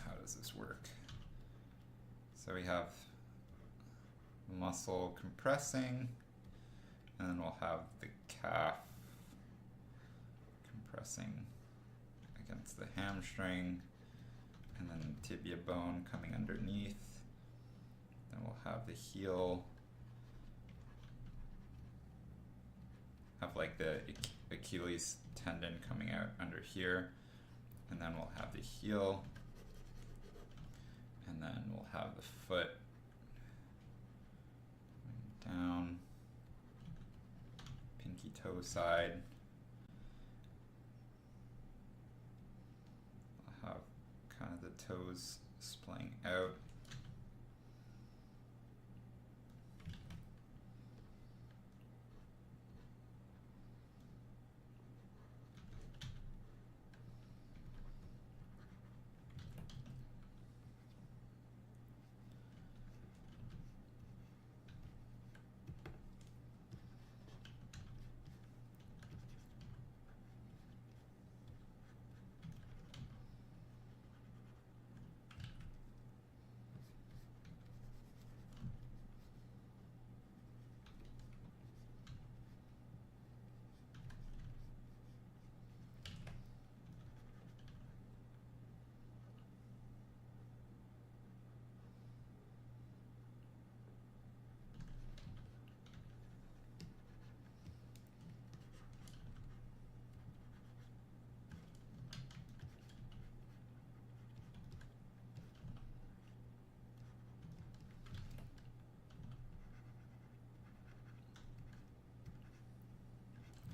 How does this work? So we have muscle compressing, and then we'll have the calf compressing against the hamstring, and then tibia bone coming underneath. Then we'll have the heel have like the Achilles tendon coming out under here, and then we'll have the heel, and then we'll have the foot down, pinky toe side. I'll have kind of the toes splaying out.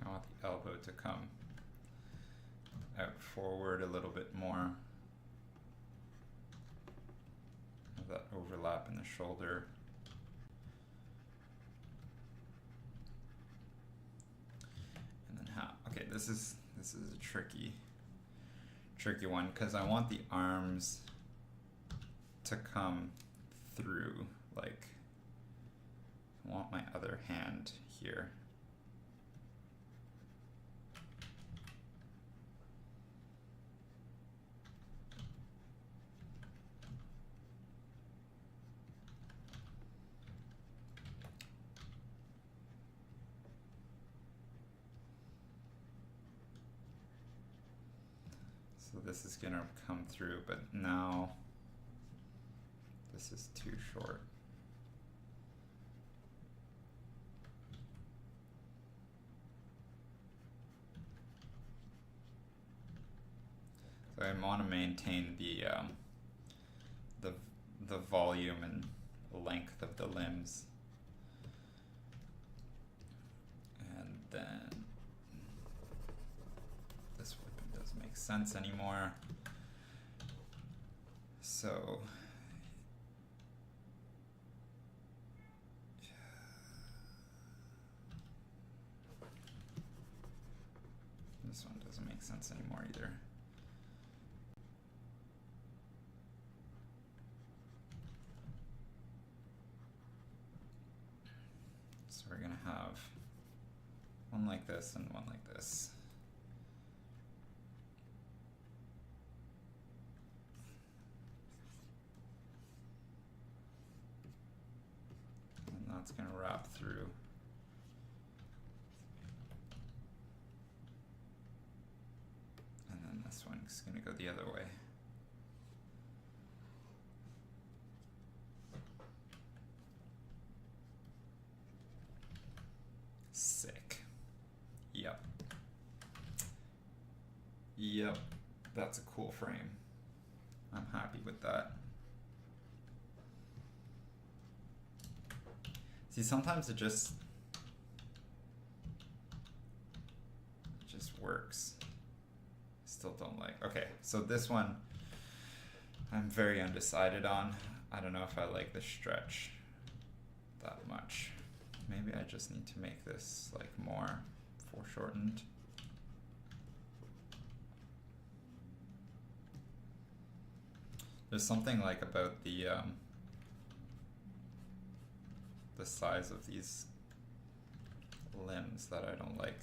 I want the elbow to come out forward a little bit more. Have that overlap in the shoulder. And then how? Okay, this is a tricky one because I want the arms to come through. Like, I want my other hand here. So this is gonna come through, but now this is too short. So I want to maintain the volume and length of the limbs, and then this weapon doesn't make sense anymore. So this one doesn't make sense anymore either. So we're gonna have one like this and one like this. And that's gonna wrap through. And then this one's gonna go the other way. Sick. Yep. Yep. That's a cool frame. I'm happy with that. See, sometimes it just works. Still don't like. Okay, so this one I'm very undecided on. I don't know if I like the stretch that much. Maybe I just need to make this like more foreshortened. There's something like about the size of these limbs that I don't like.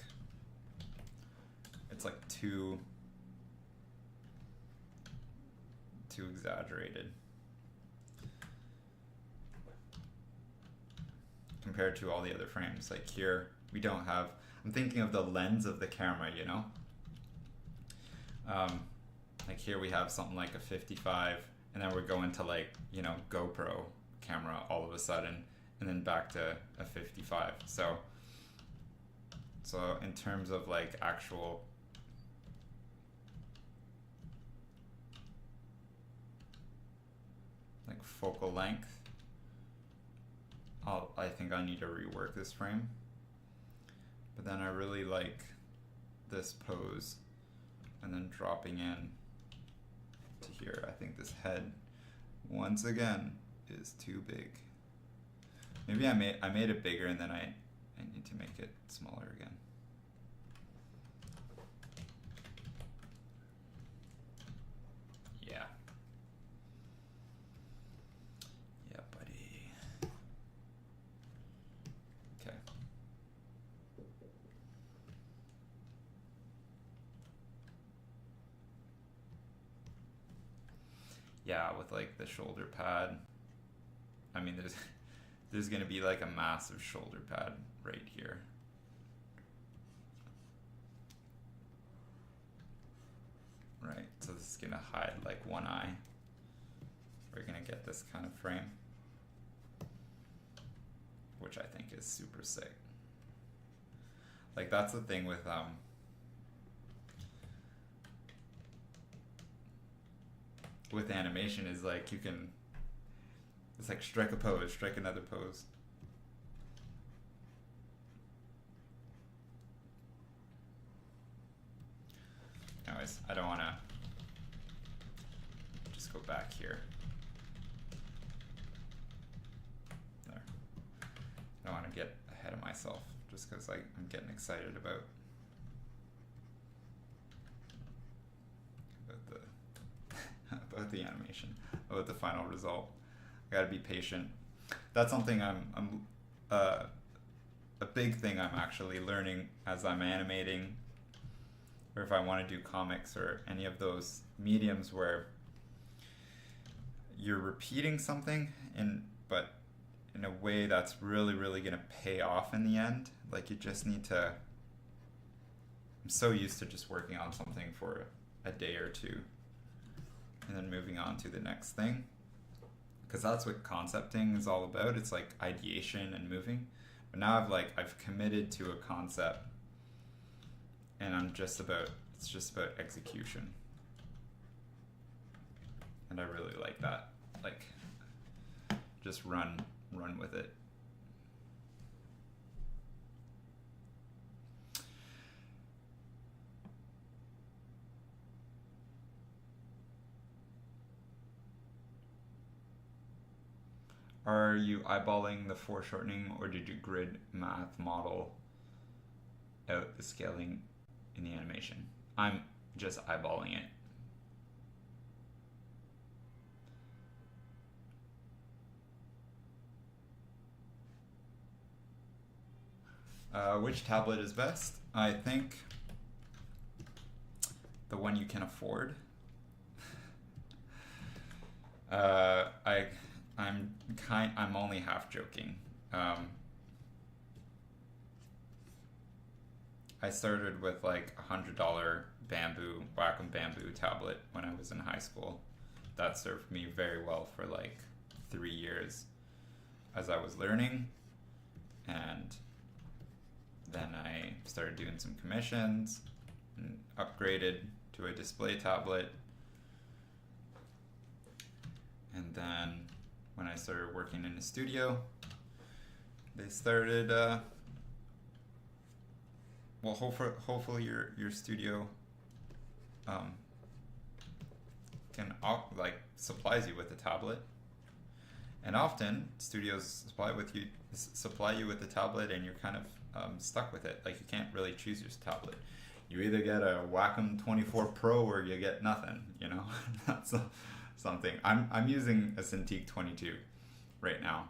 It's like too exaggerated. compared to all the other frames. Like here, we don't have, I'm thinking of the lens of the camera, you know? Like here we have something like a 55, and then we're going to like, you know, GoPro camera all of a sudden, and then back to a 55. So in terms of like actual like focal length, I think I need to rework this frame. But then I really like this pose, and then dropping in to here. I think this head, once again, is too big. Maybe I made it bigger, and then I need to make it smaller again. Yeah. Yeah, buddy. Okay. Yeah, with like the shoulder pad. I mean, there's gonna be like a massive shoulder pad right here. Right, so this is gonna hide like one eye. We're gonna get this kind of frame, which I think is super sick. Like that's the thing with animation is like you can, it's like strike a pose, strike another pose. Anyways, I don't want to just go back here. There. I don't want to get ahead of myself just because I'm getting excited about the animation, about the final result. I gotta be patient. That's something a big thing I'm actually learning as I'm animating, or if I want to do comics or any of those mediums where you're repeating something but in a way that's really, really gonna pay off in the end. Like you just need to, I'm so used to just working on something for a day or two and then moving on to the next thing, because that's what concepting is all about. It's like ideation and moving. But now I've committed to a concept, and it's just about execution. And I really like that. Like just run with it. Are you eyeballing the foreshortening, or did you grid math model out the scaling in the animation? I'm just eyeballing it. Which tablet is best? I think the one you can afford. I'm only half joking. I started with like $100 Wacom bamboo tablet when I was in high school. That served me very well for like 3 years as I was learning, and then I started doing some commissions and upgraded to a display tablet. And then when I started working in a studio, they started, well, hopefully your studio can supplies you with a tablet. And often studios supply you with a tablet, and you're kind of stuck with it. Like you can't really choose your tablet. You either get a Wacom 24 Pro or you get nothing. You know, that's something. I'm using a Cintiq 22 right now.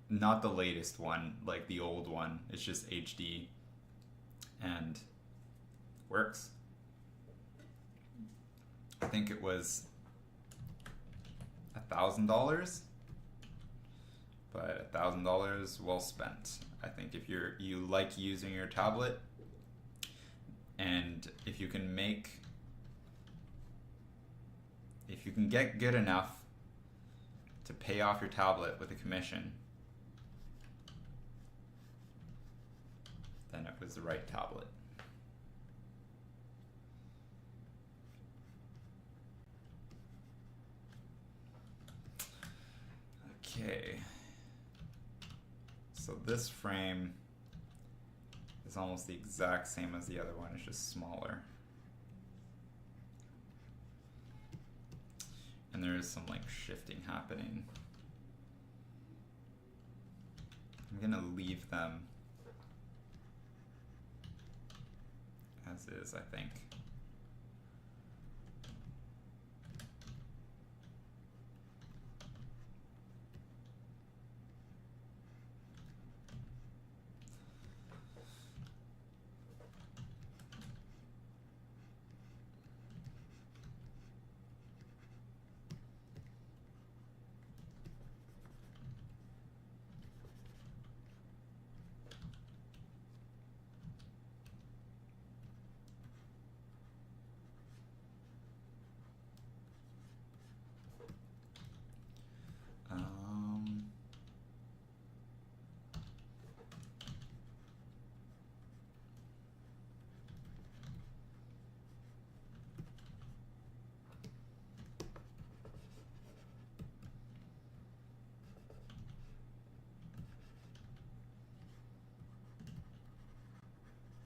Not the latest one, like the old one. It's just HD and works. I think it was $1,000 but $1,000 well spent. I think if you like using your tablet, and if you can get good enough to pay off your tablet with a commission, then it was the right tablet. Okay, so this frame is almost the exact same as the other one, it's just smaller. And there is some like shifting happening. I'm gonna leave them as is, I think.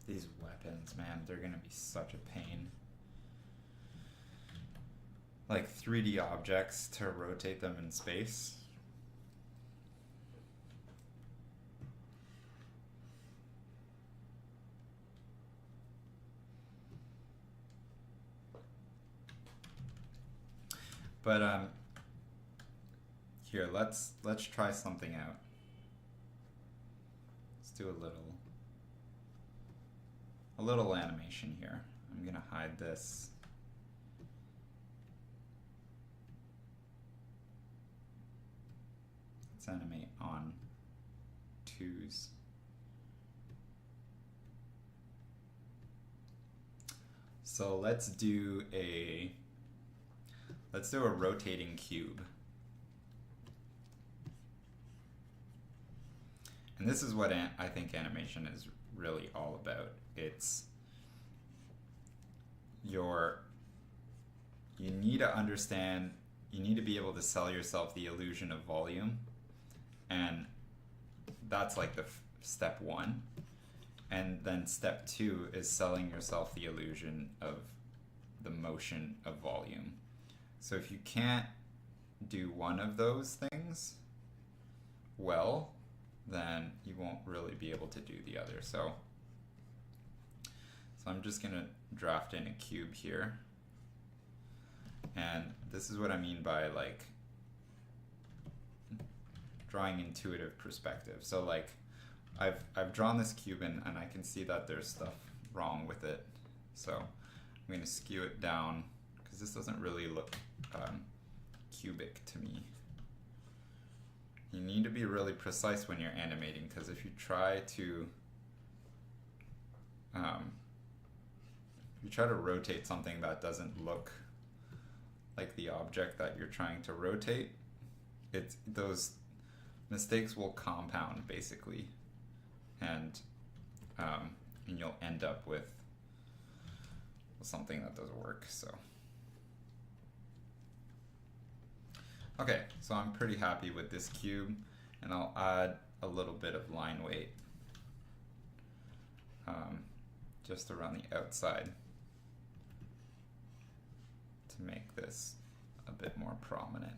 These weapons, man, they're gonna be such a pain. Like 3D objects to rotate them in space. But here, let's try something out. Let's do a little animation here. I'm gonna hide this. Let's animate on 2s. So let's do a rotating cube. And this is what I think animation is really all about. It's you need to understand, you need to be able to sell yourself the illusion of volume, and that's like the step one. And then step two is selling yourself the illusion of the motion of volume. So if you can't do one of those things well, then you won't really be able to do the other. So I'm just gonna draft in a cube here. And this is what I mean by like drawing intuitive perspective. So like I've drawn this cube in, and I can see that there's stuff wrong with it. So I'm gonna skew it down because this doesn't really look cubic to me. You need to be really precise when you're animating, because if you try to rotate something that doesn't look like the object that you're trying to rotate, those mistakes will compound basically, and you'll end up with something that doesn't work. So okay, so I'm pretty happy with this cube, and I'll add a little bit of line weight just around the outside to make this a bit more prominent.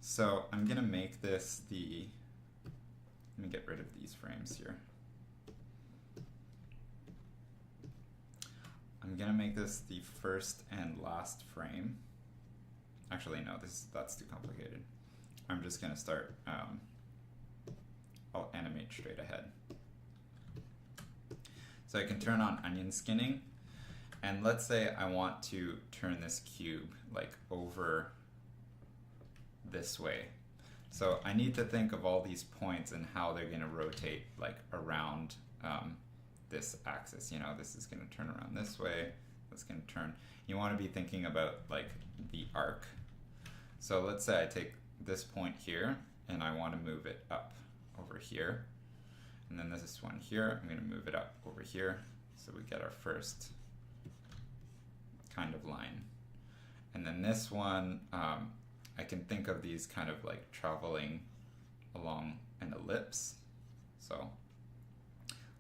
So I'm gonna make this let me get rid of these frames here. I'm gonna make this the first and last frame. Actually, no, that's too complicated. I'm just gonna start, I'll animate straight ahead. So I can turn on onion skinning, And let's say I want to turn this cube like over this way. So I need to think of all these points and how they're going to rotate like around this axis. You know, this is going to turn around this way. That's going to turn. You want to be thinking about like the arc. So let's say I take this point here and I want to move it up over here. And then this one here, I'm going to move it up over here. So we get our first kind of line. And then this one, I can think of these kind of like traveling along an ellipse. So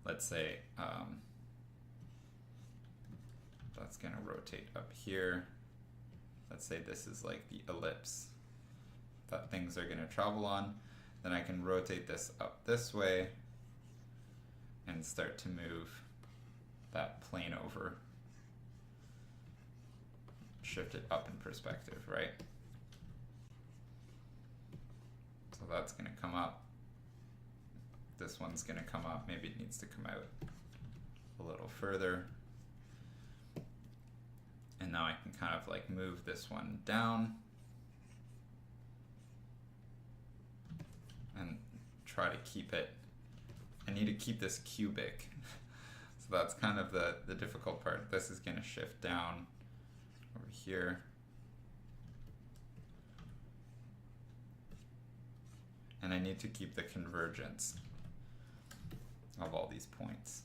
let's say that's going to rotate up here. Let's say this is like the ellipse that things are going to travel on. Then I can rotate this up this way and start to move that plane over. Shift it up in perspective, right? So that's going to come up. This one's going to come up. Maybe it needs to come out a little further. And now I can kind of like move this one down and try to keep it. I need to keep this cubic. So that's kind of the difficult part. This is going to shift down over here. And I need to keep the convergence of all these points.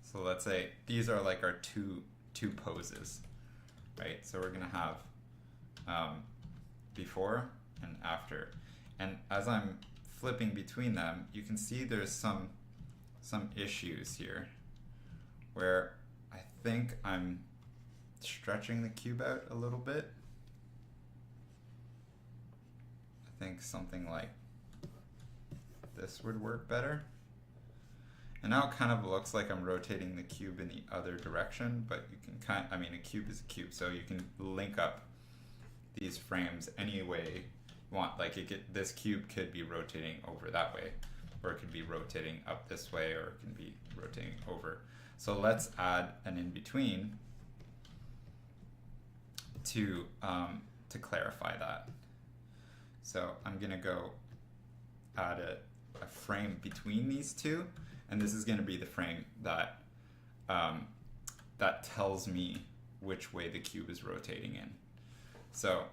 So let's say these are like our two poses, right? So we're gonna have before and after. And as I'm flipping between them, you can see there's some issues here where I think I'm stretching the cube out a little bit. I think something like this would work better. And now it kind of looks like I'm rotating the cube in the other direction, but you can I mean, a cube is a cube, so you can link up these frames any way you want. Like this cube could be rotating over that way, or it could be rotating up this way, or it can be rotating over. So let's add an in-between to clarify that. So I'm gonna go add a frame between these two. And this is going to be the frame that that tells me which way the cube is rotating in. So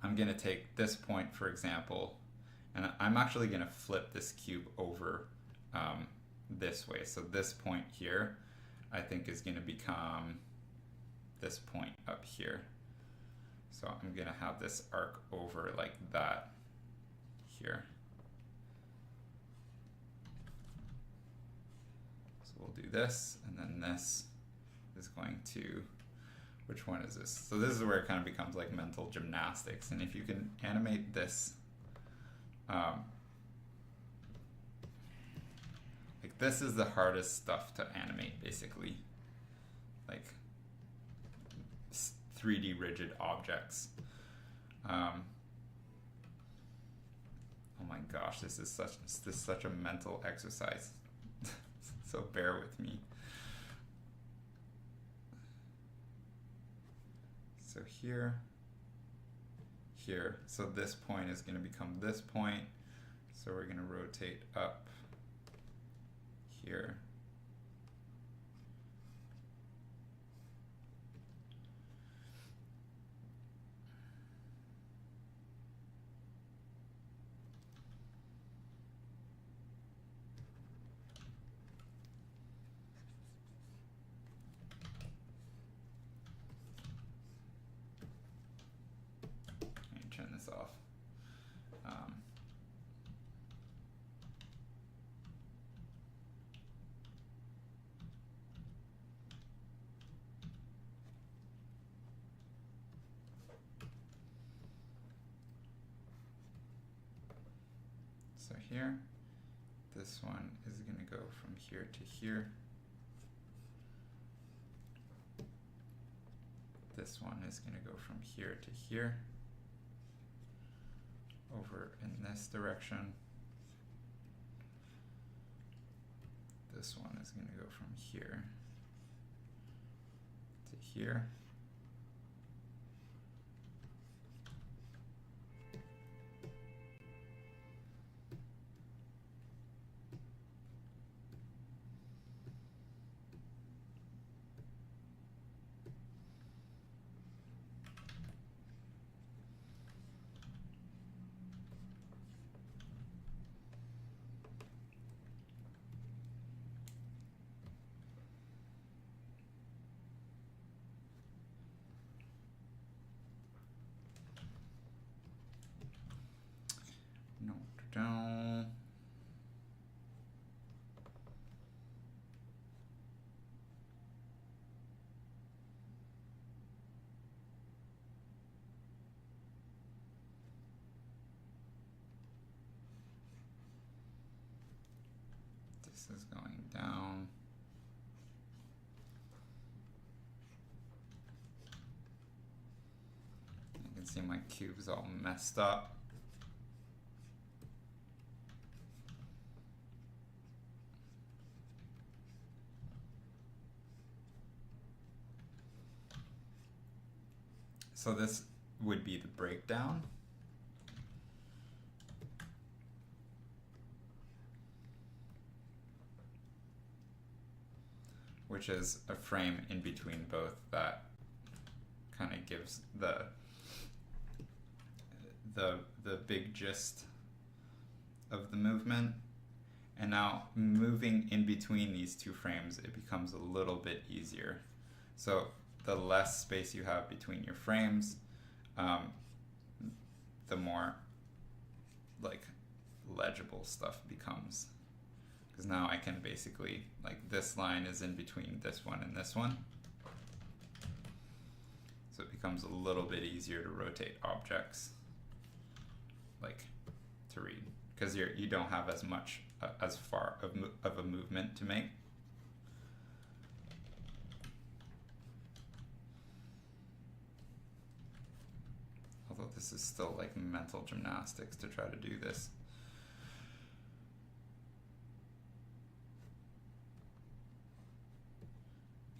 I'm going to take this point, for example, and I'm actually going to flip this cube over this way. So this point here, I think, is going to become this point up here. So I'm going to have this arc over like that here. We'll do this, and then this is going to, which one is this? So this is where it kind of becomes like mental gymnastics. And if you can animate this, like this is the hardest stuff to animate, basically. Like 3D rigid objects. Oh my gosh, this is such a mental exercise. So bear with me. So here, so this point is going to become this point. So we're going to rotate up here. Turn this off. So here, this one is going to go from here to here. This one is going to go from here to here. over in this direction. This one is going to go from here to here. Down. This is going down. You can see my cube's all messed up. So this would be the breakdown. Which is a frame in between both that kind of gives the big gist of the movement. And now moving in between these two frames, it becomes a little bit easier. So the less space you have between your frames, the more like legible stuff becomes. Because now I can basically, like this line is in between this one and this one. So it becomes a little bit easier to rotate objects, like to read, because you don't have as much, as far of a movement to make. Although this is still like mental gymnastics to try to do this.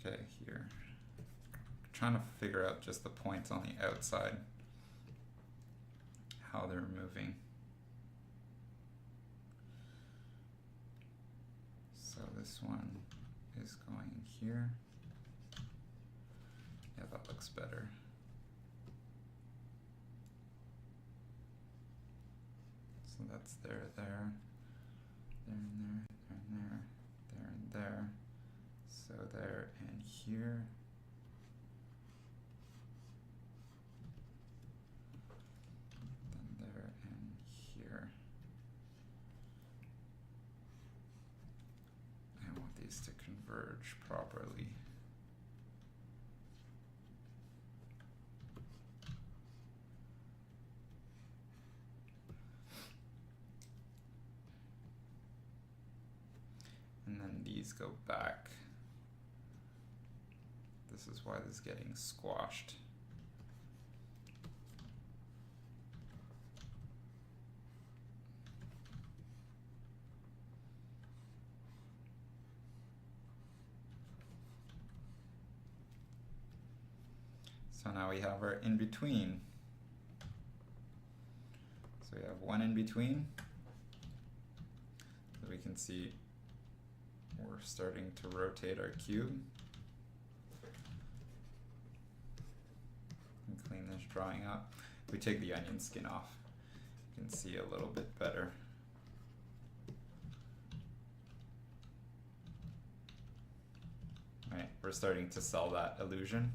Okay, here. I'm trying to figure out just the points on the outside, how they're moving. So this one is going here. Yeah, that looks better. So that's there, there, there and there, there and there, there and there. So there and here. Then there and here. I want these to converge properly. And then these go back. This is why this is getting squashed. So now we have our in-between. So we have one in-between. So we can see we're starting to rotate our cube. And clean this drawing up. If we take the onion skin off, you can see a little bit better. Right, we're starting to sell that illusion.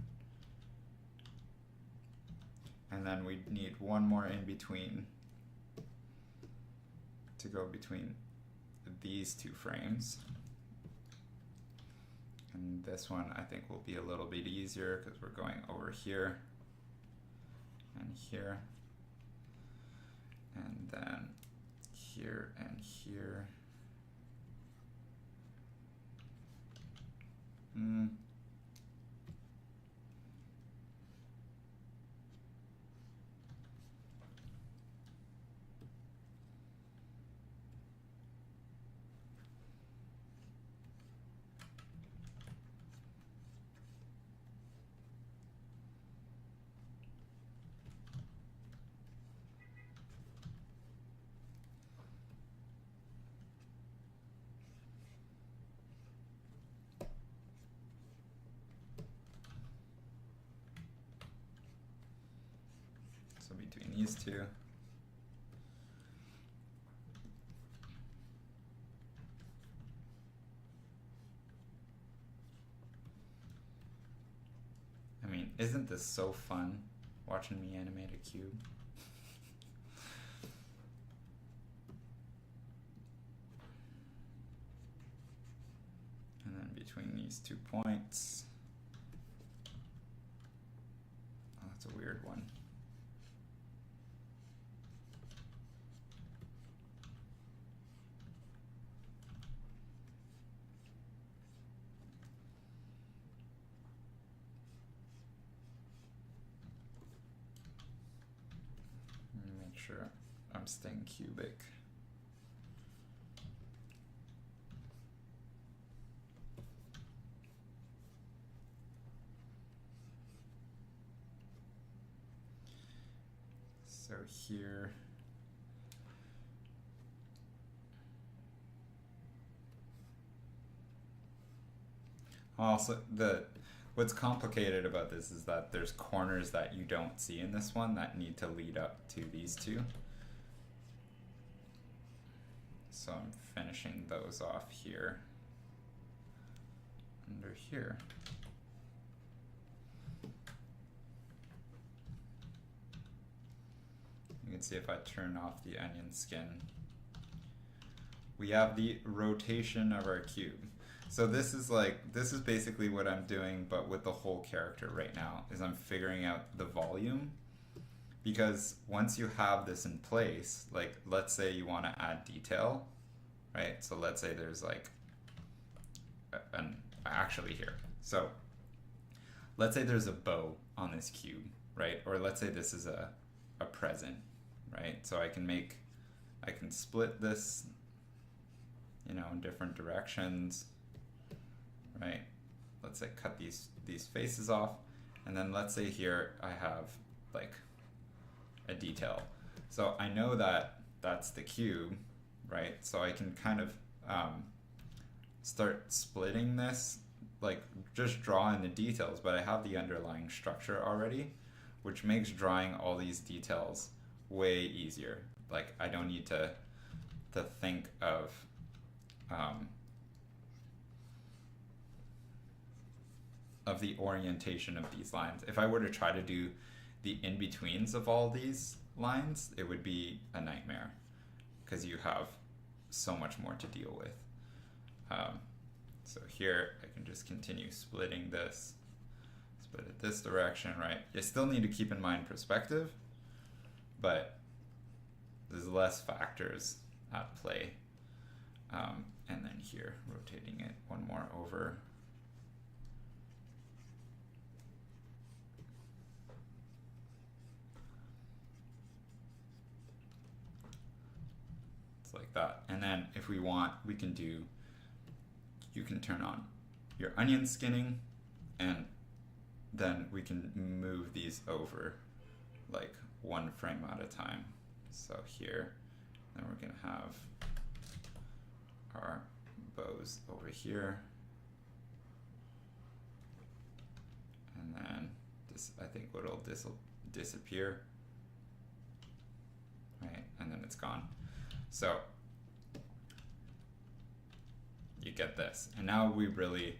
And then we need one more in between to go between these two frames. And this one I think will be a little bit easier because we're going over here and here and then here and here. between these two. I mean, isn't this so fun watching me animate a cube? And then between these 2 points, oh, that's a weird one. Make sure I'm staying cubic. So here, also what's complicated about this is that there's corners that you don't see in this one that need to lead up to these two. So I'm finishing those off here, under here. You can see if I turn off the onion skin, we have the rotation of our cube. So this is basically what I'm doing, but with the whole character right now, is I'm figuring out the volume. Because once you have this in place, like let's say you want to add detail, right? So let's say there's like actually here. So let's say there's a bow on this cube, right? Or let's say this is a present, right? So I can split this, you know, in different directions, right? Let's say cut these faces off, and then let's say here I have like a detail. So I know that that's the cube, right? So I can kind of start splitting this, like just draw in the details, but I have the underlying structure already, which makes drawing all these details way easier. Like I don't need to think of the orientation of these lines. If I were to try to do the in-betweens of all these lines, it would be a nightmare because you have so much more to deal with. So here I can just continue splitting this, split it this direction, right? You still need to keep in mind perspective, but there's less factors at play. And then here, rotating it one more over. Like that. And then if we want, we can do, you can turn on your onion skinning, and then we can move these over like one frame at a time. So here, then we're gonna have our bows over here, and then this, I think it'll disappear, right? And then it's gone. So you get this, and now we really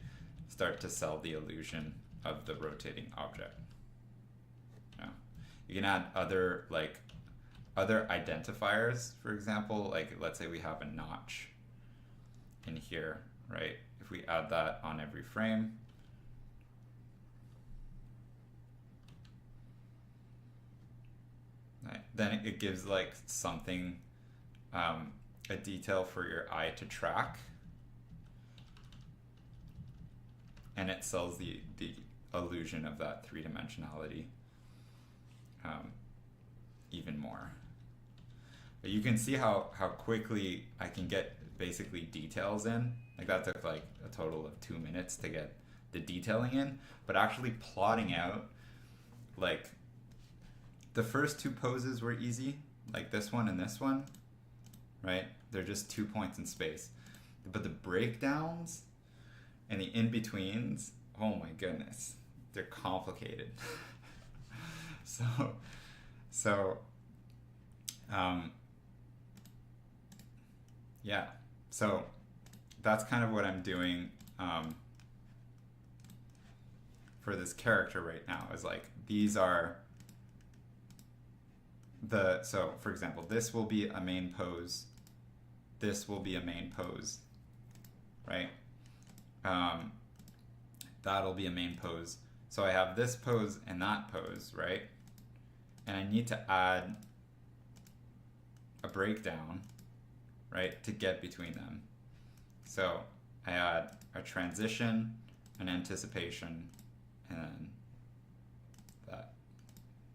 start to sell the illusion of the rotating object. Yeah. You can add other identifiers, for example, like let's say we have a notch in here, right? If we add that on every frame, right, then it gives like something, a detail for your eye to track, and it sells the illusion of that three-dimensionality even more. But you can see how quickly I can get basically details in. Like that took like a total of 2 minutes to get the detailing in, but actually plotting out, like the first two poses were easy, like this one and this one, right? They're just 2 points in space. But the breakdowns and the in-betweens, oh my goodness, they're complicated. So Um, yeah, so that's kind of what I'm doing for this character right now, is like, these are so for example, this will be a main pose, this will be a main pose, right? That'll be a main pose. So I have this pose and that pose, right? And I need to add a breakdown, right, to get between them. So I add a transition, an anticipation, and then that.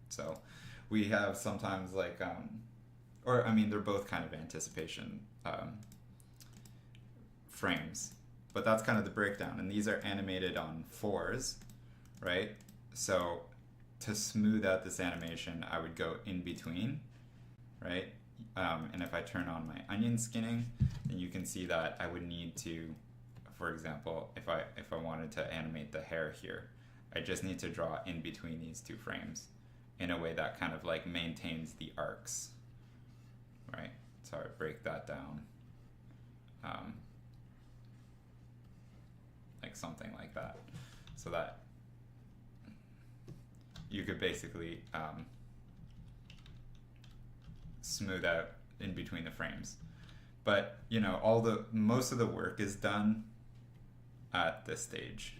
So we have sometimes like, or I mean, they're both kind of anticipation frames, but that's kind of the breakdown. And these are animated on 4s, right? So to smooth out this animation, I would go in between, right? And if I turn on my onion skinning, then you can see that I would need to, for example, if I wanted to animate the hair here, I just need to draw in between these two frames in a way that kind of like maintains the arcs, right? So I would break that down, like something like that, so that you could basically smooth out in between the frames. But you know, most of the work is done at this stage,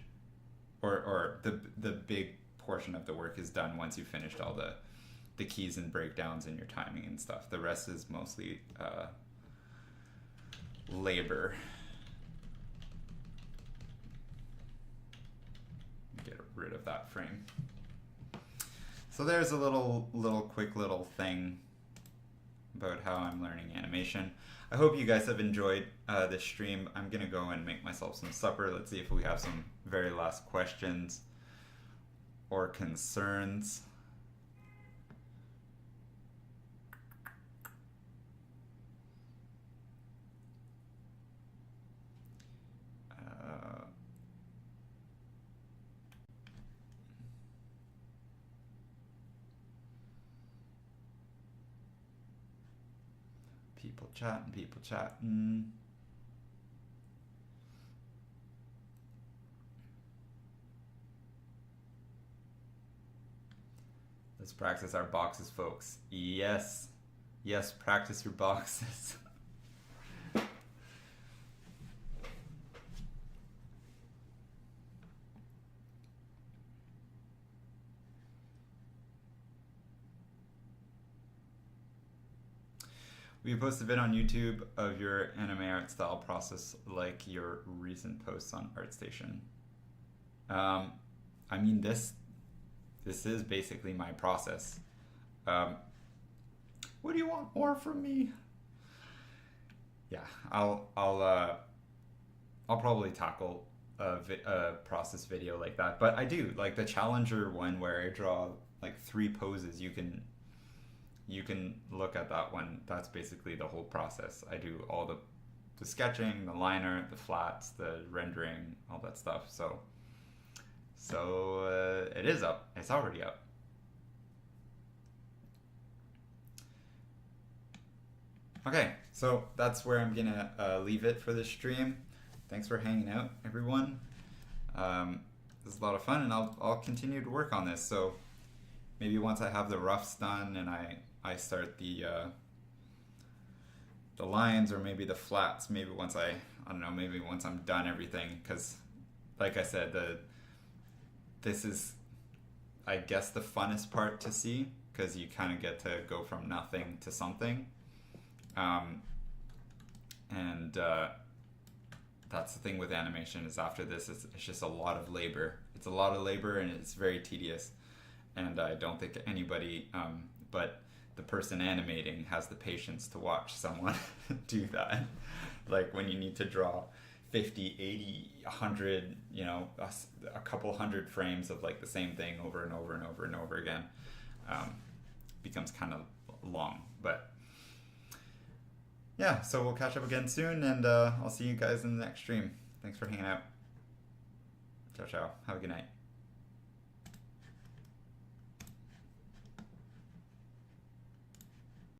or the big portion of the work is done once you've finished all the keys and breakdowns and your timing and stuff. The rest is mostly labor. Get rid of that frame. So there's a quick little thing about how I'm learning animation. I hope you guys have enjoyed this stream. I'm gonna go and make myself some supper. Let's see if we have some very last questions or concerns. People chatting. Let's practice our boxes, folks. Yes. Yes, practice your boxes. We post a vid on YouTube of your anime art style process, like your recent posts on ArtStation. I mean, this is basically my process. What do you want more from me? Yeah, I'll probably tackle a process video like that. But I do like the Challenger one where I draw like 3 poses. You can look at that one. That's basically the whole process. I do all the sketching, the liner, the flats, the rendering, all that stuff. So it is up. It's already up. Okay, so that's where I'm gonna leave it for this stream. Thanks for hanging out, everyone. This is a lot of fun, and I'll continue to work on this. So maybe once I have the roughs done and I start the lines, or maybe the flats, maybe once I don't know, maybe once I'm done everything, because like I said, this is, I guess, the funnest part to see, because you kind of get to go from nothing to something, and that's the thing with animation, is after this it's just a lot of labor. It's a lot of labor, and it's very tedious, and I don't think anybody but the person animating has the patience to watch someone do that. Like when you need to draw 50, 80, 100, you know, a couple hundred frames of like the same thing over and over and over and over again, becomes kind of long. But yeah, so we'll catch up again soon, and I'll see you guys in the next stream. Thanks for hanging out. Ciao, ciao. Have a good night.